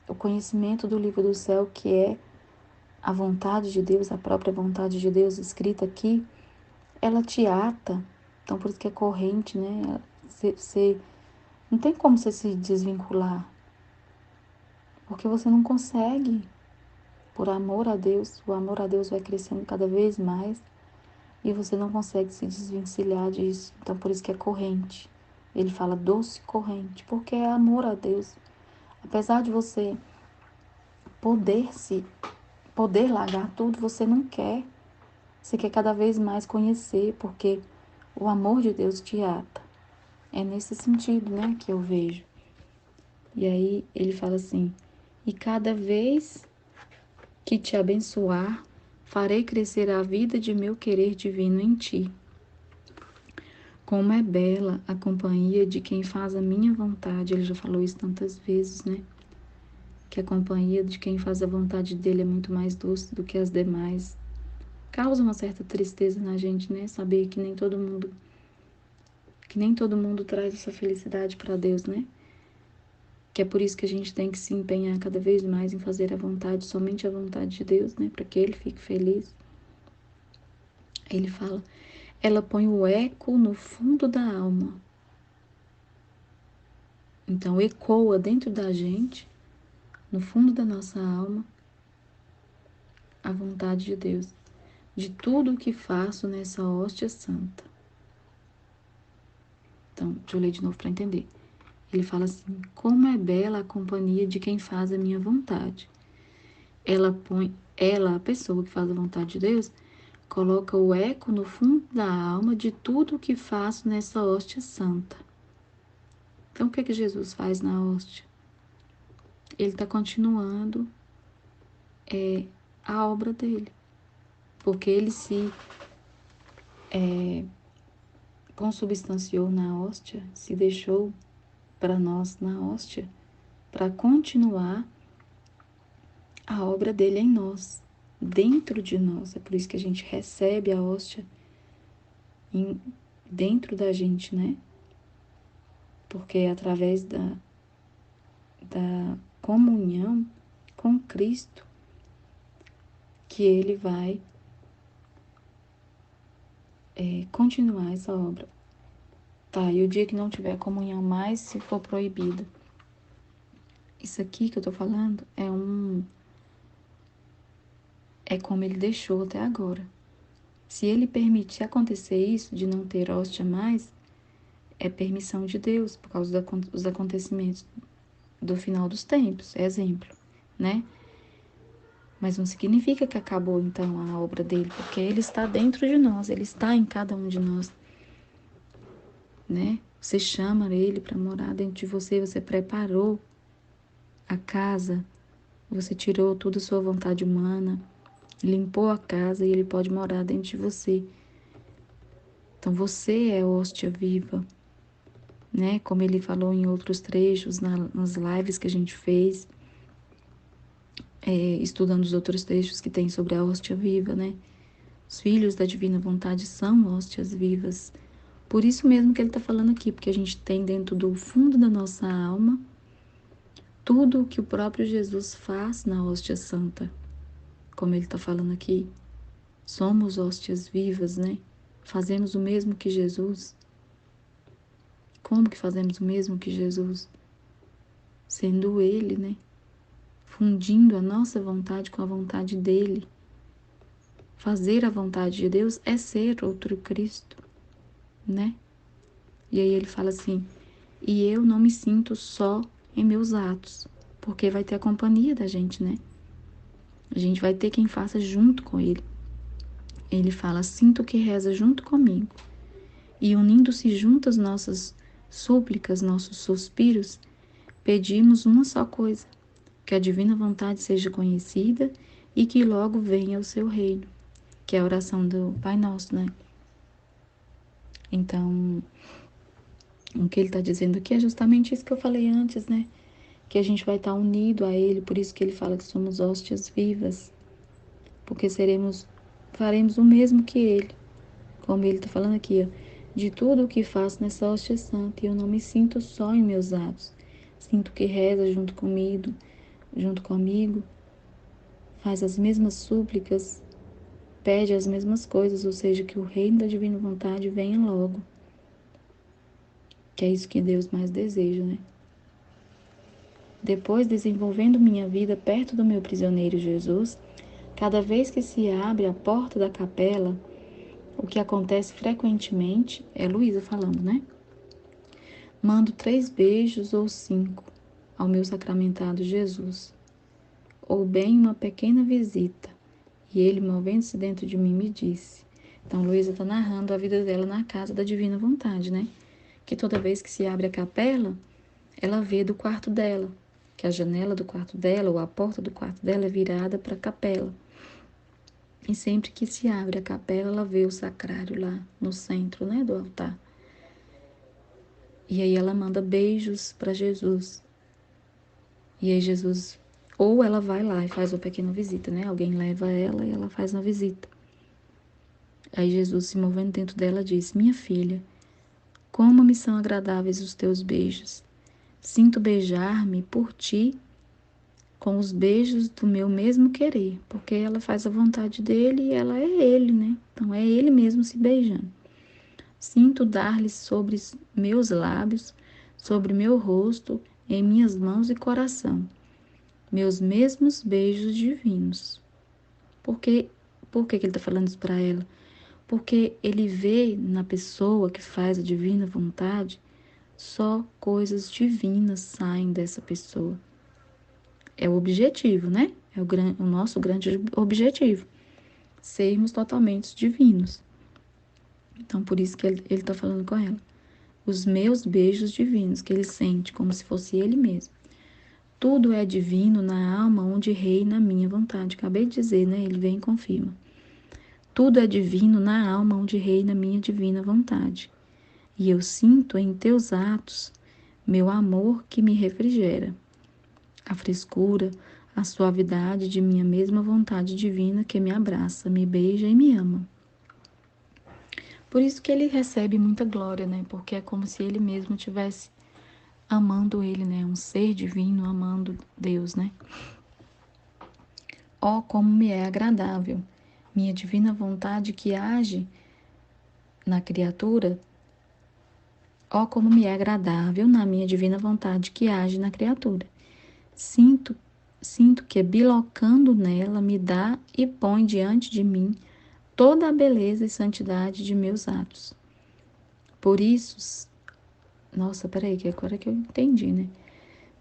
O conhecimento do livro do céu, que é a vontade de Deus, a própria vontade de Deus escrita aqui, ela te ata, Então, por isso que é corrente, né? Você não tem como você se desvincular, porque você não consegue. Por amor a Deus, o amor a Deus vai crescendo cada vez mais e você não consegue se desvencilhar disso. Então, por isso que é corrente. Ele fala doce corrente, porque é amor a Deus. Apesar de você poder largar tudo, você não quer. Você quer cada vez mais conhecer, porque o amor de Deus te ata. É nesse sentido, né, que eu vejo. E aí ele fala assim: e cada vez que te abençoar, farei crescer a vida de meu querer divino em ti. Como é bela a companhia de quem faz a minha vontade. Ele já falou isso tantas vezes, né? Que a companhia de quem faz a vontade dele é muito mais doce do que as demais. Causa uma certa tristeza na gente, né? Saber que nem todo mundo traz essa felicidade para Deus, né? Que é por isso que a gente tem que se empenhar cada vez mais em fazer a vontade, somente a vontade de Deus, né? Para que ele fique feliz. Ele fala: ela põe o eco no fundo da alma. Então, ecoa dentro da gente, no fundo da nossa alma, a vontade de Deus. De tudo o que faço nessa hóstia santa. Então, deixa eu ler de novo para entender. Ele fala assim: como é bela a companhia de quem faz a minha vontade. Ela, a pessoa que faz a vontade de Deus, coloca o eco no fundo da alma de tudo o que faço nessa hóstia santa. Então, o que é que Jesus faz na hóstia? Ele está continuando a obra dele, porque ele se consubstanciou na hóstia, se deixou para nós na hóstia, para continuar a obra dele em nós, dentro de nós. É por isso que a gente recebe a hóstia dentro da gente, né? Porque é através da comunhão com Cristo que ele vai continuar essa obra. Tá, e o dia que não tiver comunhão mais, se for proibido. Isso aqui que eu tô falando é como ele deixou até agora. Se ele permitir acontecer isso, de não ter hóstia mais, é permissão de Deus, por causa dos acontecimentos do final dos tempos, exemplo, né? Mas não significa que acabou, então, a obra dele, porque ele está dentro de nós, ele está em cada um de nós, né? Você chama ele para morar dentro de você, você preparou a casa, você tirou toda a sua vontade humana, limpou a casa e ele pode morar dentro de você. Então você é hóstia viva, né? Como ele falou em outros trechos, nas lives que a gente fez, estudando os outros trechos que tem sobre a hóstia viva, né? Os filhos da divina vontade são hóstias vivas. Por isso mesmo que ele está falando aqui, porque a gente tem dentro do fundo da nossa alma tudo o que o próprio Jesus faz na hóstia santa. Como ele está falando aqui, somos hóstias vivas, né? Fazemos o mesmo que Jesus. Como que fazemos o mesmo que Jesus? Sendo Ele, né? Fundindo a nossa vontade com a vontade dEle. Fazer a vontade de Deus é ser outro Cristo, né? E aí ele fala assim: e eu não me sinto só em meus atos, porque vai ter a companhia da gente, né? A gente vai ter quem faça junto com ele. Ele fala: sinto que reza junto comigo. E unindo-se juntas nossas súplicas, nossos suspiros, pedimos uma só coisa: que a divina vontade seja conhecida e que logo venha o seu reino, que é a oração do Pai Nosso, né? Então, o que ele está dizendo aqui é justamente isso que eu falei antes, né? Que a gente vai estar unido a ele, por isso que ele fala que somos hóstias vivas, porque faremos o mesmo que ele, como ele está falando aqui, ó, de tudo o que faço nessa hóstia santa, e eu não me sinto só em meus atos, sinto que reza junto comigo, faz as mesmas súplicas, pede as mesmas coisas, ou seja, que o reino da divina vontade venha logo. que é isso que Deus mais deseja, né? Depois, desenvolvendo minha vida perto do meu prisioneiro Jesus, cada vez que se abre a porta da capela, o que acontece frequentemente, é Luísa falando, né? Mando 3 beijos ou 5 ao meu sacramentado Jesus, ou bem uma pequena visita. E ele, movendo-se dentro de mim, me disse. Então, Luísa está narrando a vida dela na casa da Divina Vontade, né? Que toda vez que se abre a capela, ela vê do quarto dela, que a janela do quarto dela ou a porta do quarto dela é virada para a capela. E sempre que se abre a capela, ela vê o sacrário lá no centro, né, do altar. E aí ela manda beijos para Jesus. E aí Jesus, ou ela vai lá e faz uma pequena visita, né? Alguém leva ela e ela faz uma visita. Aí Jesus, se movendo dentro dela, disse: Minha filha, como me são agradáveis os teus beijos. Sinto beijar-me por ti com os beijos do meu mesmo querer, porque ela faz a vontade dele e ela é ele, né? Então é ele mesmo se beijando. Sinto dar-lhe sobre meus lábios, sobre meu rosto, em minhas mãos e coração, meus mesmos beijos divinos. Por que ele está falando isso para ela? Porque ele vê na pessoa que faz a divina vontade, só coisas divinas saem dessa pessoa. É o objetivo, né? É o nosso grande objetivo. Sermos totalmente divinos. Então, por isso que ele está falando com ela. Os meus beijos divinos, que ele sente como se fosse ele mesmo. Tudo é divino na alma onde reina a minha vontade. Acabei de dizer, né? Ele vem e confirma. Tudo é divino na alma onde reina a minha divina vontade. E eu sinto em teus atos meu amor que me refrigera. A frescura, a suavidade de minha mesma vontade divina que me abraça, me beija e me ama. Por isso que ele recebe muita glória, né? Porque é como se ele mesmo estivesse amando ele, né? Um ser divino amando Deus, né? Ó, como me é agradável, minha divina vontade que age na criatura. Ó, como me é agradável na minha divina vontade que age na criatura. Sinto que bilocando nela me dá e põe diante de mim toda a beleza e santidade de meus atos. Por isso, nossa, peraí, que agora que eu entendi, né?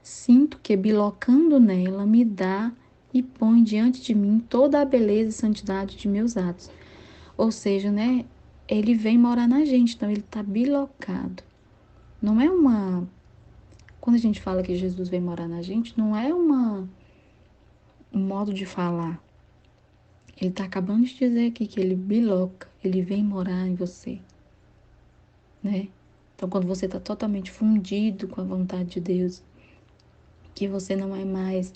Sinto que bilocando nela me dá e põe diante de mim toda a beleza e santidade de meus atos. Ou seja, né? Ele vem morar na gente, então ele está bilocado. Não é uma... Quando a gente fala que Jesus vem morar na gente, não é um modo de falar. Ele está acabando de dizer aqui que ele biloca, ele vem morar em você, né? Então, quando você está totalmente fundido com a vontade de Deus, que você não é mais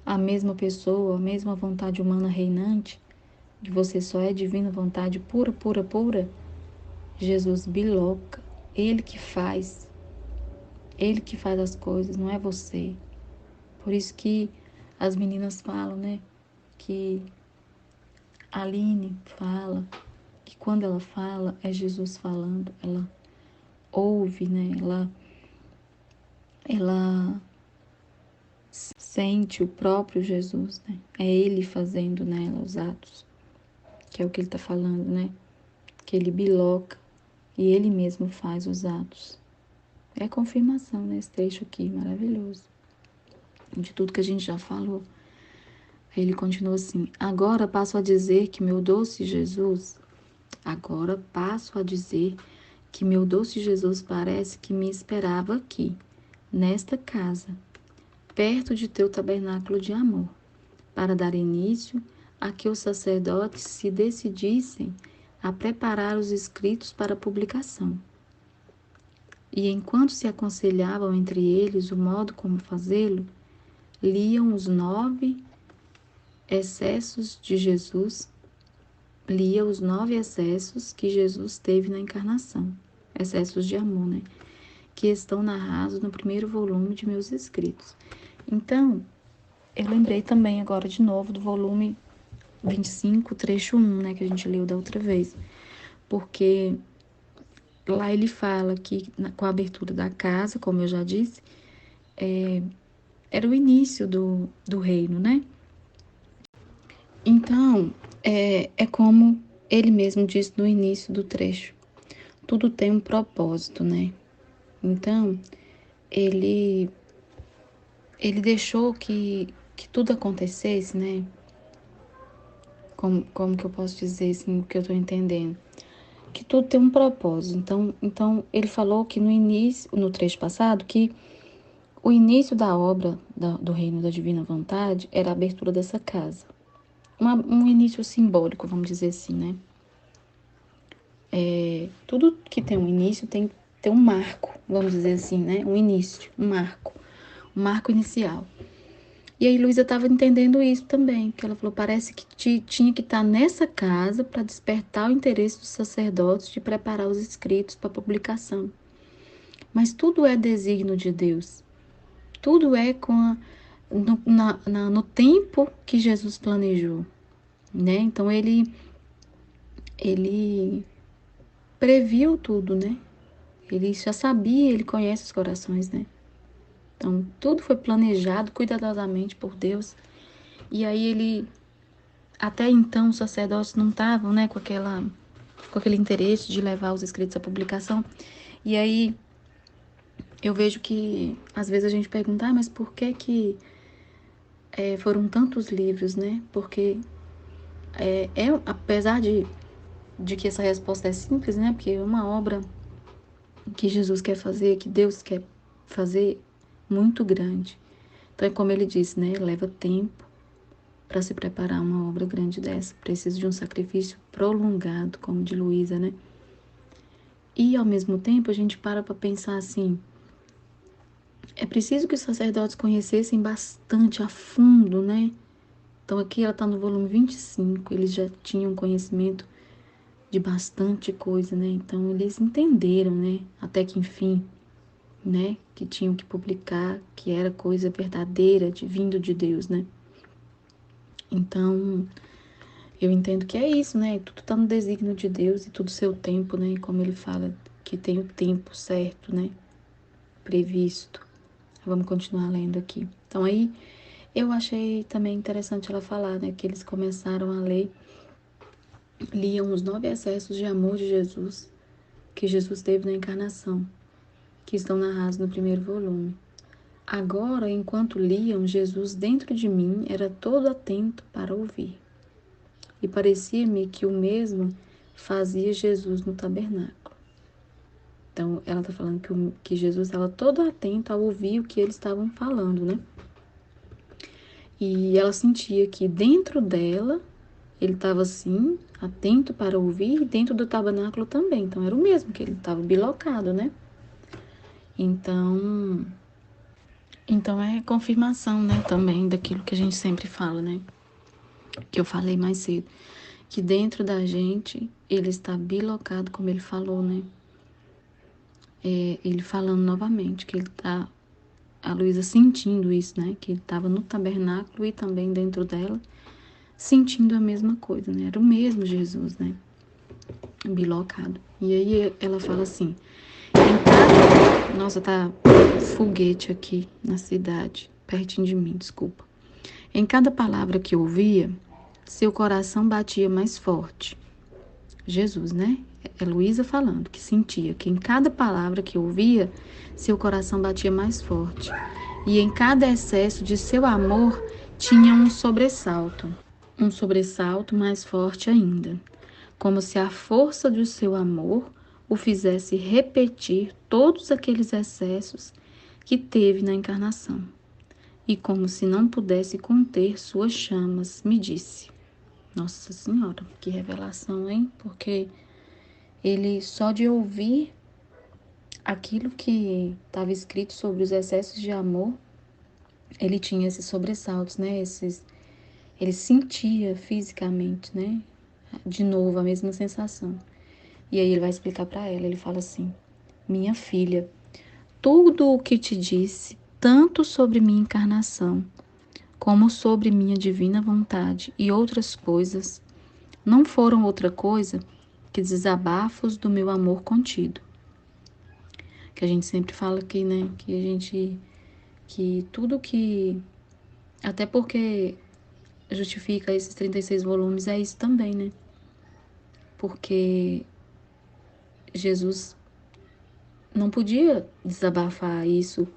a mesma pessoa, a mesma vontade humana reinante, que você só é divina vontade pura, pura, pura, Jesus biloca, ele que faz as coisas, não é você. Por isso que as meninas falam, né, que a Aline fala, que quando ela fala, é Jesus falando, ela ouve, né, ela sente o próprio Jesus, né, é ele fazendo nela os atos, que é o que ele está falando, né, que ele biloca e ele mesmo faz os atos. É confirmação nesse trecho aqui, maravilhoso, de tudo que a gente já falou. Aí ele continua assim: agora passo a dizer que meu doce Jesus parece que me esperava aqui, nesta casa, perto de teu tabernáculo de amor, para dar início a que os sacerdotes se decidissem a preparar os escritos para publicação. E enquanto se aconselhavam entre eles o modo como fazê-lo, liam os 9 excessos de Jesus, lia os 9 excessos que Jesus teve na encarnação, excessos de amor, né? Que estão narrados no primeiro volume de meus escritos. Então, eu lembrei também agora de novo do volume 25, trecho 1, né? Que a gente leu da outra vez. Porque lá ele fala que com a abertura da casa, como eu já disse, era o início do reino, né? Então, é como ele mesmo disse no início do trecho, tudo tem um propósito, né? Então, ele deixou que tudo acontecesse, né? Como que eu posso dizer assim, o que eu estou entendendo? Que tudo tem um propósito. Então, ele falou que no início, no trecho passado, que o início da obra do reino da divina vontade era a abertura dessa casa. Um início simbólico, vamos dizer assim, né? Tudo que tem um início tem que ter um marco, vamos dizer assim, né? Um início, um marco inicial. E aí Luísa estava entendendo isso também, que ela falou, parece que tinha que estar nessa casa para despertar o interesse dos sacerdotes de preparar os escritos para publicação. Mas tudo é desígnio de Deus. Tudo é no tempo que Jesus planejou, né? Então ele previu tudo, né? Ele já sabia, ele conhece os corações, né? Então tudo foi planejado cuidadosamente por Deus. E aí até então os sacerdotes não estavam, né, com aquele interesse de levar os escritos à publicação. E aí eu vejo que às vezes a gente pergunta, mas por que foram tantos livros, né? Porque apesar de que essa resposta é simples, né? Porque é uma obra que Jesus quer fazer, que Deus quer fazer, muito grande. Então é como ele disse, né? Leva tempo para se preparar uma obra grande dessa. Precisa de um sacrifício prolongado, como de Luísa, né? E ao mesmo tempo a gente para pensar assim, é preciso que os sacerdotes conhecessem bastante a fundo, né? Então aqui ela está no volume 25, eles já tinham conhecimento de bastante coisa, né? Então eles entenderam, né? Até que enfim, né? Que tinham que publicar, que era coisa verdadeira, vindo de Deus, né? Então eu entendo que é isso, né? Tudo está no desígnio de Deus e tudo seu tempo, né? Como ele fala que tem o tempo certo, né? Previsto. Vamos continuar lendo aqui. Então aí eu achei também interessante ela falar, né? Que eles começaram a ler, liam os 9 excessos de amor de Jesus que Jesus teve na encarnação, que estão narrados no primeiro volume. Agora, enquanto liam, Jesus dentro de mim era todo atento para ouvir. E parecia-me que o mesmo fazia Jesus no tabernáculo. Então, ela está falando que Jesus estava todo atento a ouvir o que eles estavam falando, né? E ela sentia que dentro dela, ele estava assim, atento para ouvir, e dentro do tabernáculo também. Então, era o mesmo, que ele estava bilocado, né? Então é confirmação, né, também daquilo que a gente sempre fala, né? Que eu falei mais cedo. Que dentro da gente, ele está bilocado, como ele falou, né? Ele falando novamente, que ele tá, a Luísa sentindo isso, né? Que ele estava no tabernáculo e também dentro dela, sentindo a mesma coisa, né? Era o mesmo Jesus, né? Bilocado. E aí ela fala assim, nossa, tá foguete aqui na cidade, pertinho de mim, desculpa. Em cada palavra que ouvia, seu coração batia mais forte. Jesus, né? É Luísa falando que sentia que em cada palavra que ouvia, seu coração batia mais forte. E em cada excesso de seu amor tinha um sobressalto mais forte ainda, como se a força do seu amor o fizesse repetir todos aqueles excessos que teve na encarnação. E como se não pudesse conter suas chamas, me disse. Nossa Senhora, que revelação, hein? Porque ele só de ouvir aquilo que estava escrito sobre os excessos de amor, ele tinha esses sobressaltos, né? Ele sentia fisicamente, né? De novo a mesma sensação. E aí ele vai explicar para ela, ele fala assim: minha filha, tudo o que te disse, tanto sobre minha encarnação, como sobre minha divina vontade e outras coisas, não foram outra coisa que desabafos do meu amor contido. que a gente sempre fala aqui, né? Que tudo que, até porque justifica esses 36 volumes é isso também, né? Porque Jesus não podia desabafar isso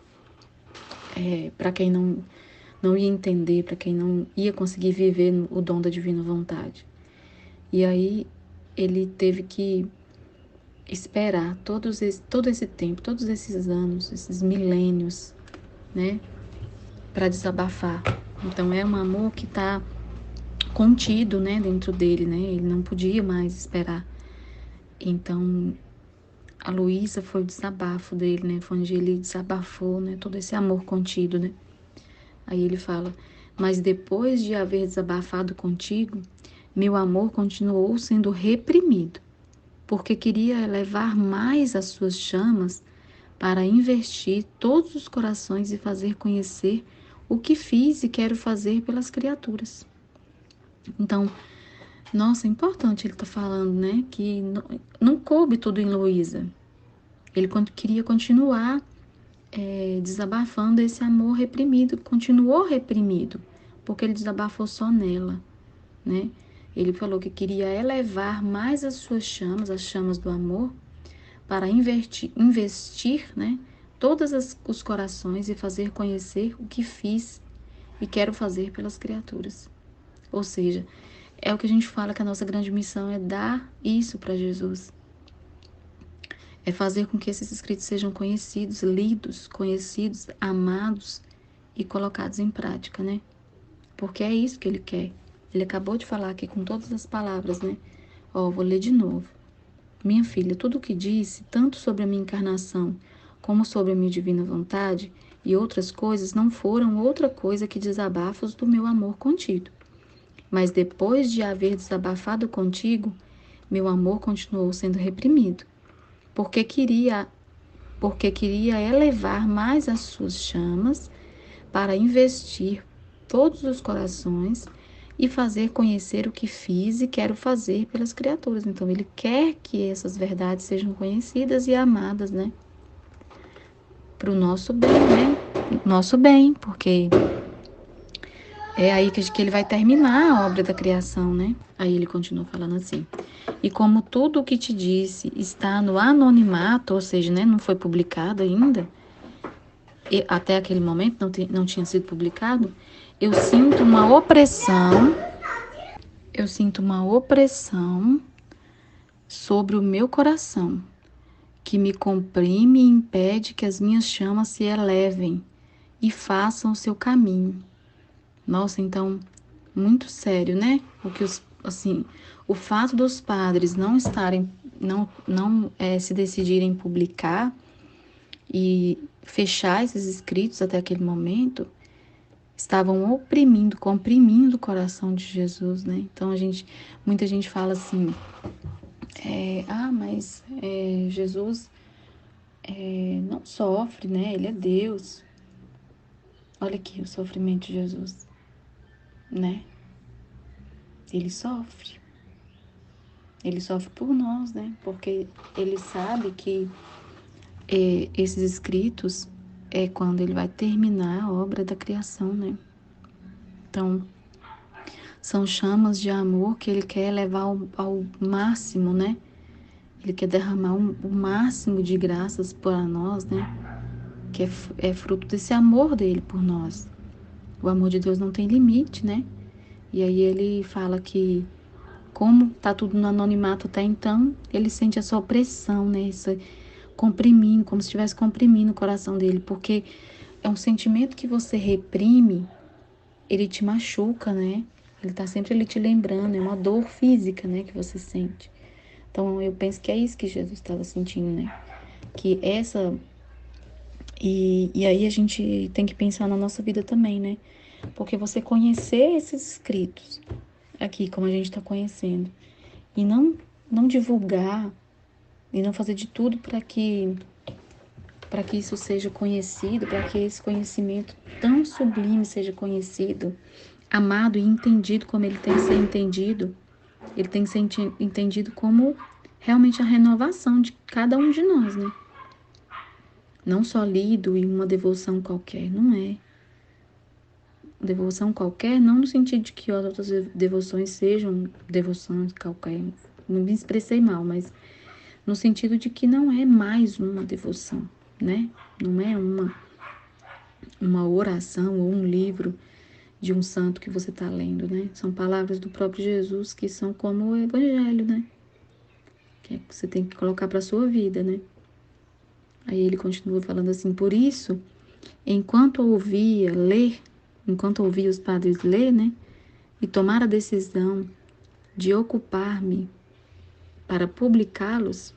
para quem não ia entender, para quem não ia conseguir viver o dom da divina vontade. E aí ele teve que esperar todo esse tempo, todos esses anos, esses milênios, né, para desabafar. Então é um amor que está contido, né, dentro dele, né? Ele não podia mais esperar. Então a Luísa foi o desabafo dele, né? Foi onde ele desabafou, né, todo esse amor contido, né? Aí ele fala: mas depois de haver desabafado contigo, meu amor continuou sendo reprimido, porque queria elevar mais as suas chamas para investir todos os corações e fazer conhecer o que fiz e quero fazer pelas criaturas. Então, nossa, é importante ele estar falando, né? Que não coube tudo em Luísa. Ele queria continuar desabafando esse amor reprimido, continuou reprimido, porque ele desabafou só nela, né? Ele falou que queria elevar mais as suas chamas, as chamas do amor, para investir, né, todos os corações e fazer conhecer o que fiz e quero fazer pelas criaturas. Ou seja, é o que a gente fala que a nossa grande missão é dar isso para Jesus. É fazer com que esses escritos sejam conhecidos, lidos, conhecidos, amados e colocados em prática, né? Porque é isso que ele quer. Ele acabou de falar aqui com todas as palavras, né? Ó, vou ler de novo. Minha filha, tudo o que disse, tanto sobre a minha encarnação, como sobre a minha divina vontade e outras coisas, não foram outra coisa que desabafos do meu amor contigo. Mas depois de haver desabafado contigo, meu amor continuou sendo reprimido, porque queria elevar mais as suas chamas para investir todos os corações e fazer conhecer o que fiz e quero fazer pelas criaturas. Então, ele quer que essas verdades sejam conhecidas e amadas, né? Para o nosso bem, né? Nosso bem, porque é aí que ele vai terminar a obra da criação, né? Aí ele continua falando assim: e como tudo o que te disse está no anonimato, ou seja, né, não foi publicado ainda, e até aquele momento não tinha sido publicado, eu sinto uma opressão sobre o meu coração, que me comprime e impede que as minhas chamas se elevem e façam o seu caminho. Nossa, então, muito sério, né? O fato dos padres não estarem, não se decidirem publicar e fechar esses escritos até aquele momento, estavam comprimindo o coração de Jesus, né? Então muita gente fala assim, mas Jesus não sofre, né? Ele é Deus. Olha aqui o sofrimento de Jesus, né? Ele sofre. Ele sofre por nós, né? Porque ele sabe que esses escritos é quando ele vai terminar a obra da criação, né? Então, são chamas de amor que ele quer levar ao máximo, né? Ele quer derramar o máximo de graças para nós, né? Que é fruto desse amor dele por nós. O amor de Deus não tem limite, né? E aí ele fala que, como tá tudo no anonimato até então, ele sente essa opressão, né? Essa comprimindo, como se estivesse comprimindo o coração dele, porque é um sentimento que você reprime, ele te machuca, né? Ele tá sempre ali te lembrando, é uma dor física, né, que você sente. Então, eu penso que é isso que Jesus estava sentindo, né? Que essa... E aí a gente tem que pensar na nossa vida também, né? Porque você conhecer esses escritos, aqui, como a gente está conhecendo, e não divulgar, e não fazer de tudo para que isso seja conhecido, para que esse conhecimento tão sublime seja conhecido, amado e entendido como ele tem que ser entendido. Ele tem que ser entendido como realmente a renovação de cada um de nós, né? não só lido em uma devoção qualquer, não é. Devoção qualquer, não no sentido de que as outras devoções sejam devoções qualquer, não me expressei mal, mas no sentido de que não é mais uma devoção, né? Não é uma oração ou um livro de um santo que você está lendo, né? São palavras do próprio Jesus que são como o evangelho, né? Que você tem que colocar para sua vida, né? Aí ele continua falando assim: por isso, enquanto ouvia os padres ler, né? E tomar a decisão de ocupar-me para publicá-los,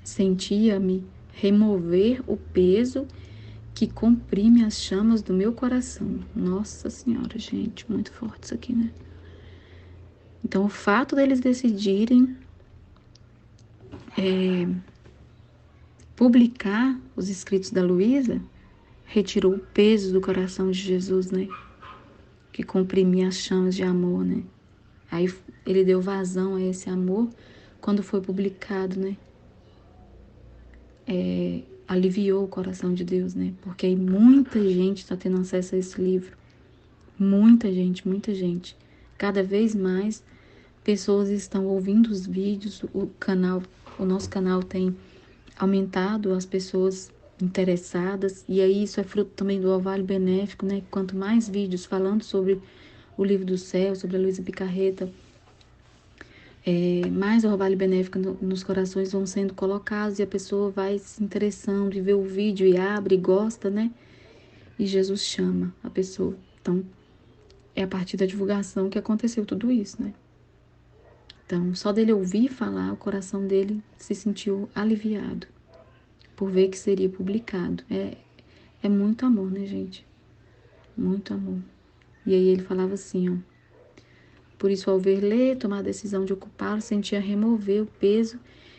sentia-me remover o peso que comprime as chamas do meu coração. Nossa Senhora, gente, muito forte isso aqui, né? Então, o fato deles decidirem publicar os escritos da Luísa retirou o peso do coração de Jesus, né? Que comprimia as chamas de amor, né? Aí ele deu vazão a esse amor quando foi publicado, né? Aliviou o coração de Deus, né? Porque aí muita gente está tendo acesso a esse livro. Muita gente, muita gente. Cada vez mais pessoas estão ouvindo os vídeos, o nosso canal tem aumentado as pessoas interessadas, e aí isso é fruto também do Orvalho Benéfico, né? Quanto mais vídeos falando sobre o Livro do Céu, sobre a Luísa Picarreta, mais o Orvalho Benéfico nos corações vão sendo colocados, e a pessoa vai se interessando e vê o vídeo e abre e gosta, né? E Jesus chama a pessoa. Então, é a partir da divulgação que aconteceu tudo isso, né? Então, só dele ouvir falar, o coração dele se sentiu aliviado por ver que seria publicado. É muito amor, né, gente? Muito amor. E aí ele falava assim, ó: por isso, ao ver ler, tomar a decisão de ocupá-lo, sentia remover o peso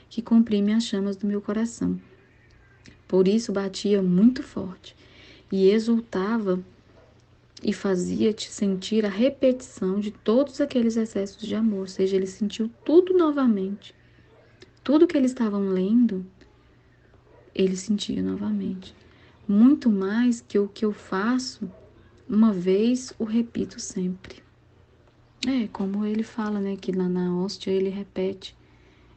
que comprime as chamas do meu coração. Por isso, batia muito forte e exultava e fazia-te sentir a repetição de todos aqueles excessos de amor. Ou seja, ele sentiu tudo novamente. Tudo que eles estavam lendo, ele sentia novamente. Muito mais que o que eu faço uma vez, o repito sempre. Como ele fala, né, que lá na hóstia ele repete.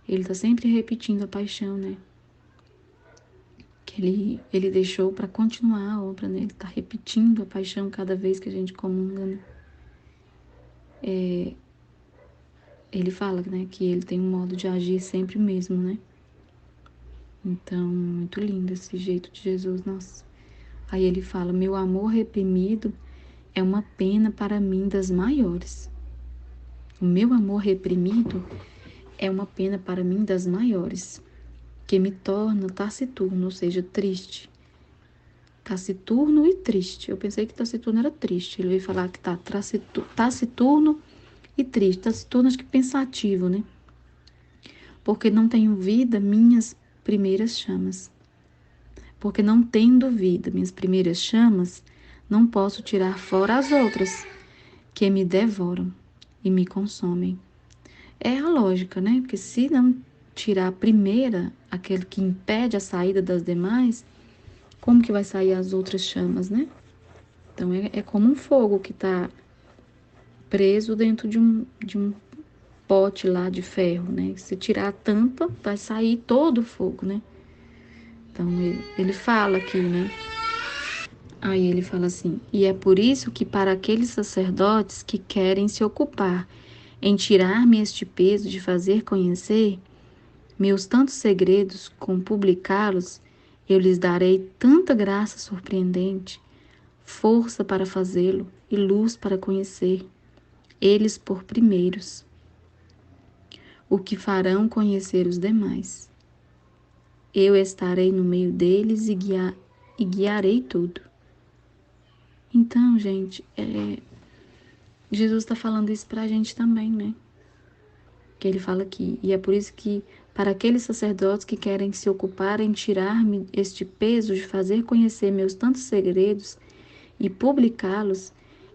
Ele está sempre repetindo a paixão, né? Que ele deixou para continuar a obra, né? Ele está repetindo a paixão cada vez que a gente comunga, né? Ele fala, né, que ele tem um modo de agir sempre mesmo, né? Então, muito lindo esse jeito de Jesus, nossa. Aí ele fala: meu amor reprimido é uma pena para mim das maiores. O meu amor reprimido é uma pena para mim das maiores, que me torna taciturno, ou seja, triste. Taciturno e triste. Eu pensei que taciturno era triste. Ele veio falar que tá taciturno e triste. Taciturno, acho que pensativo, né? Porque não tenho vida minhas primeiras chamas. Porque não tendo vida minhas primeiras chamas, não posso tirar fora as outras, que me devoram e me consomem. É a lógica, né? Porque se não tirar a primeira, aquele que impede a saída das demais, como que vai sair as outras chamas, né? Então, é como um fogo que está preso dentro de um pote lá de ferro, né? Se tirar a tampa, vai sair todo o fogo, né? Então, ele fala aqui, né? Aí ele fala assim: e é por isso que para aqueles sacerdotes que querem se ocupar em tirar-me este peso de fazer conhecer meus tantos segredos com publicá-los, eu lhes darei tanta graça surpreendente, força para fazê-lo e luz para conhecer, eles por primeiros, o que farão conhecer os demais. Eu estarei no meio deles e guiarei tudo. Então, gente, Jesus está falando isso para a gente também, né? Que ele fala aqui: e é por isso que para aqueles sacerdotes que querem se ocupar em tirar-me este peso de fazer conhecer meus tantos segredos e publicá-los,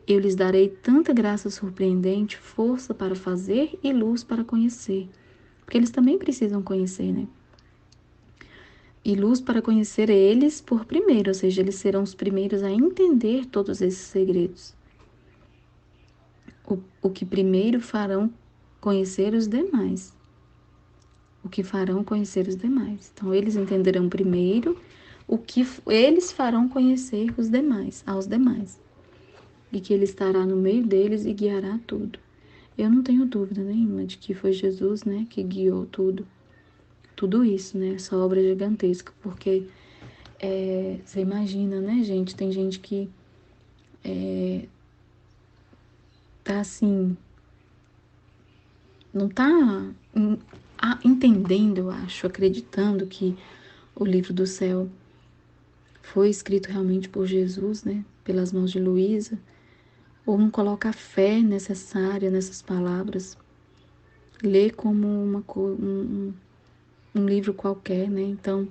eu lhes darei tanta graça surpreendente, força para fazer e luz para conhecer. Porque eles também precisam conhecer, né? e luz para conhecer eles por primeiro, ou seja, eles serão os primeiros a entender todos esses segredos. O que primeiro farão conhecer os demais. O que farão conhecer os demais. Então, eles entenderão primeiro o que eles farão conhecer os demais, aos demais. E que ele estará no meio deles e guiará tudo. Eu não tenho dúvida nenhuma de que foi Jesus, né, que guiou tudo isso, né, essa obra gigantesca, porque você imagina, né, gente, tem gente que tá assim, não tá entendendo, eu acho, acreditando que o livro do céu foi escrito realmente por Jesus, né, pelas mãos de Luísa, ou não coloca a fé necessária nessas palavras, lê como um livro qualquer, né? Então,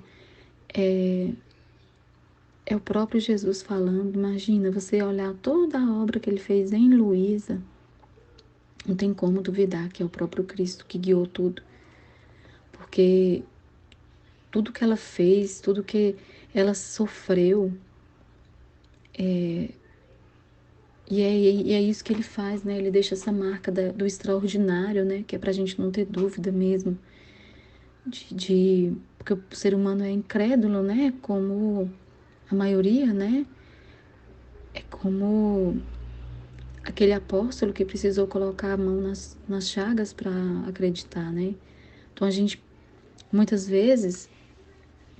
é o próprio Jesus falando. Imagina você olhar toda a obra que ele fez em Luísa, não tem como duvidar que é o próprio Cristo que guiou tudo, porque tudo que ela fez, tudo que ela sofreu, e é isso que ele faz, né? Ele deixa essa marca do extraordinário, né? Que é pra gente não ter dúvida mesmo porque o ser humano é incrédulo, né? Como a maioria, né? É como aquele apóstolo que precisou colocar a mão nas chagas para acreditar, né? Então a gente, muitas vezes,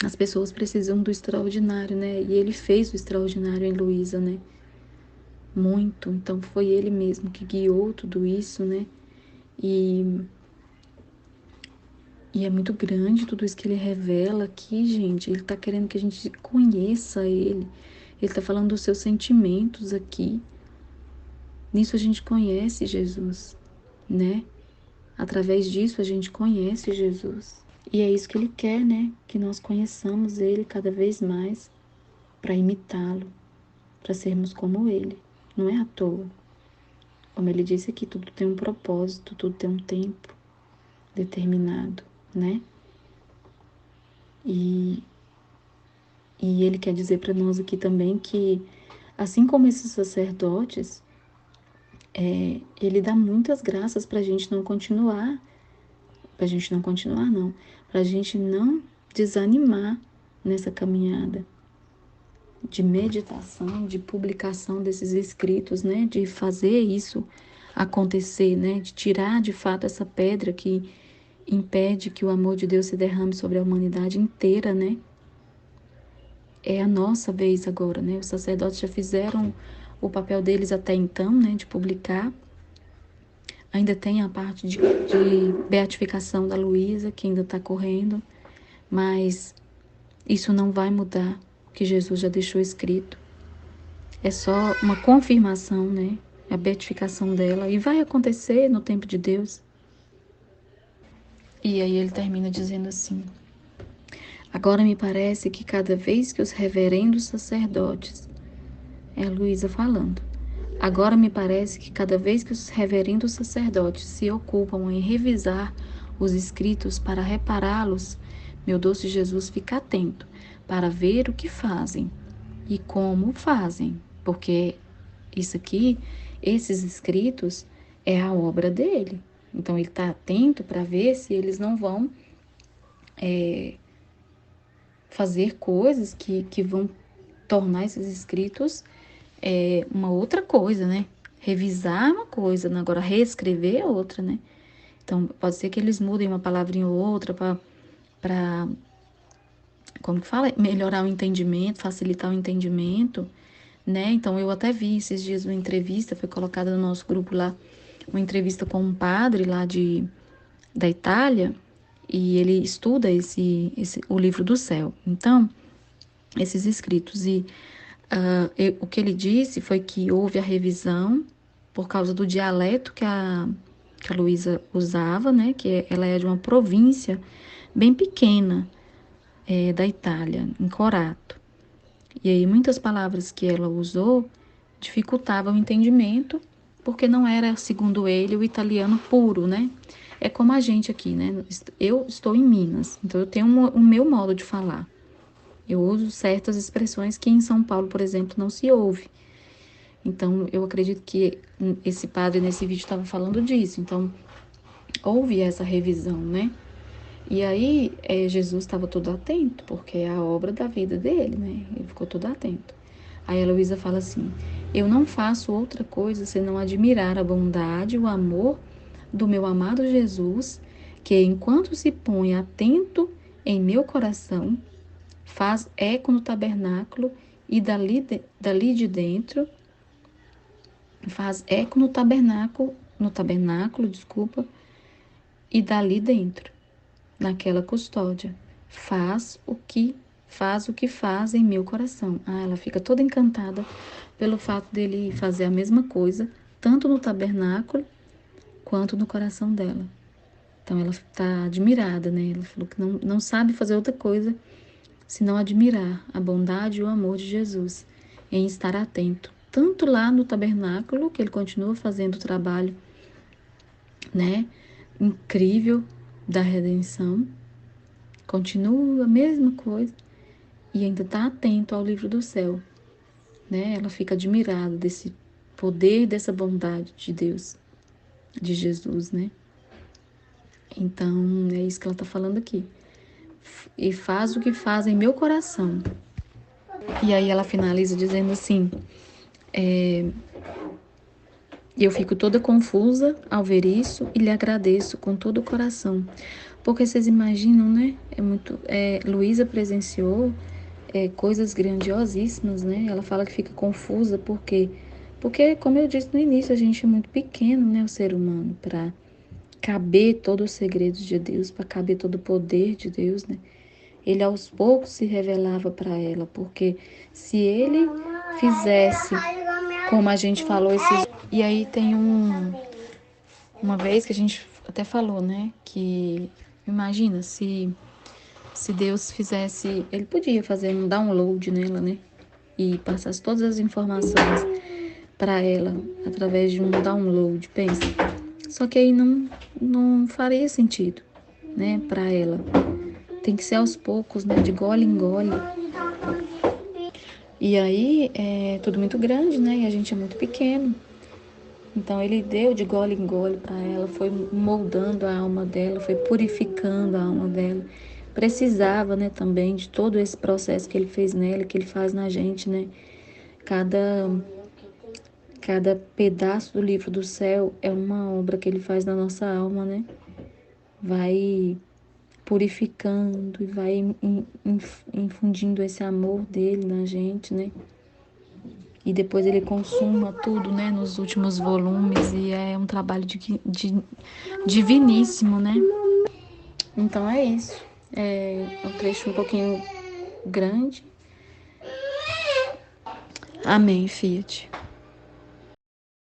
as pessoas precisam do extraordinário, né? E ele fez o extraordinário em Luísa, né? Muito. Então foi ele mesmo que guiou tudo isso, né? E, e é muito grande tudo isso que ele revela aqui, gente. Ele tá querendo que a gente conheça ele. Ele tá falando dos seus sentimentos aqui. Nisso a gente conhece Jesus, né? Através disso a gente conhece Jesus. E é isso que ele quer, né? Que nós conheçamos ele cada vez mais para imitá-lo, para sermos como ele. Não é à toa. Como ele disse aqui, tudo tem um propósito, tudo tem um tempo determinado, né? E, e ele quer dizer para nós aqui também que, assim como esses sacerdotes, ele dá muitas graças para a gente não continuar, não, para a gente não desanimar nessa caminhada de meditação, de publicação desses escritos, né? De fazer isso acontecer, né? De tirar de fato essa pedra que impede que o amor de Deus se derrame sobre a humanidade inteira, né? É a nossa vez agora, né? Os sacerdotes já fizeram o papel deles até então, né? De publicar. Ainda tem a parte de beatificação da Luísa, que ainda está correndo, mas isso não vai mudar o que Jesus já deixou escrito. É só uma confirmação, né? A beatificação dela. E vai acontecer no tempo de Deus. E aí ele termina dizendo assim: agora me parece que cada vez que os reverendos sacerdotes, é a Luísa falando, agora me parece que cada vez que os reverendos sacerdotes se ocupam em revisar os escritos para repará-los, meu doce Jesus fica atento para ver o que fazem e como fazem, porque isso aqui, esses escritos, é a obra dele. Então ele está atento para ver se eles não vão fazer coisas que vão tornar esses escritos uma outra coisa, né? Revisar uma coisa, agora reescrever é outra, né? Então, pode ser que eles mudem uma palavrinha ou outra para como que fala? Melhorar o entendimento, facilitar o entendimento, né? Então, eu até vi esses dias uma entrevista, foi colocada no nosso grupo lá, uma entrevista com um padre lá da Itália, e ele estuda o livro do céu. Então, esses escritos. E o que ele disse foi que houve a revisão por causa do dialeto que a Luísa usava, né? Que ela é de uma província bem pequena da Itália, em Corato. E aí muitas palavras que ela usou dificultavam o entendimento, porque não era, segundo ele, o italiano puro, né? É como a gente aqui, né? Eu estou em Minas, então eu tenho o meu modo de falar. Eu uso certas expressões que em São Paulo, por exemplo, não se ouve. Então, eu acredito que esse padre nesse vídeo estava falando disso. Então, houve essa revisão, né? E aí, Jesus estava todo atento, porque é a obra da vida dele, né? Ele ficou todo atento. Aí a Heloísa fala assim: eu não faço outra coisa senão admirar a bondade e o amor do meu amado Jesus, que enquanto se põe atento em meu coração, faz eco no tabernáculo e dali de dentro, faz eco no tabernáculo, desculpa, e dali dentro, naquela custódia, faz o que faz em meu coração. Ah, ela fica toda encantada pelo fato dele fazer a mesma coisa, tanto no tabernáculo quanto no coração dela. Então ela está admirada, né? Ela falou que não sabe fazer outra coisa senão admirar a bondade e o amor de Jesus em estar atento, tanto lá no tabernáculo, que ele continua fazendo o trabalho, né, incrível da redenção, continua a mesma coisa e ainda está atento ao livro do céu, né? Ela fica admirada desse poder, dessa bondade de Deus, de Jesus, né? Então, é isso que ela está falando aqui. E faz o que faz em meu coração. E aí ela finaliza dizendo assim: eu fico toda confusa ao ver isso e lhe agradeço com todo o coração. Porque vocês imaginam, né? Luísa presenciou coisas grandiosíssimas, né? Ela fala que fica confusa porque, como eu disse no início, a gente é muito pequeno, né? O ser humano, para caber todos os segredos de Deus, para caber todo o poder de Deus, né? Ele aos poucos se revelava para ela, porque se ele fizesse como a gente falou esses... E aí tem uma vez que a gente até falou, né? Que imagina se Deus fizesse... Ele podia fazer um download nela, né? E passasse todas as informações para ela através de um download, pensa. Só que aí não faria sentido, né? Para ela. Tem que ser aos poucos, né? De gole em gole. E aí é tudo muito grande, né? E a gente é muito pequeno. Então ele deu de gole em gole para ela, foi moldando a alma dela, foi purificando a alma dela. Precisava, né, também de todo esse processo que ele fez nela, que ele faz na gente, né? Cada pedaço do livro do céu é uma obra que ele faz na nossa alma, né? Vai purificando e vai infundindo esse amor dele na gente, né? E depois ele consuma tudo, né, nos últimos volumes, e é um trabalho diviníssimo, né? Então é isso. É um trecho um pouquinho grande. Amém, Fiat.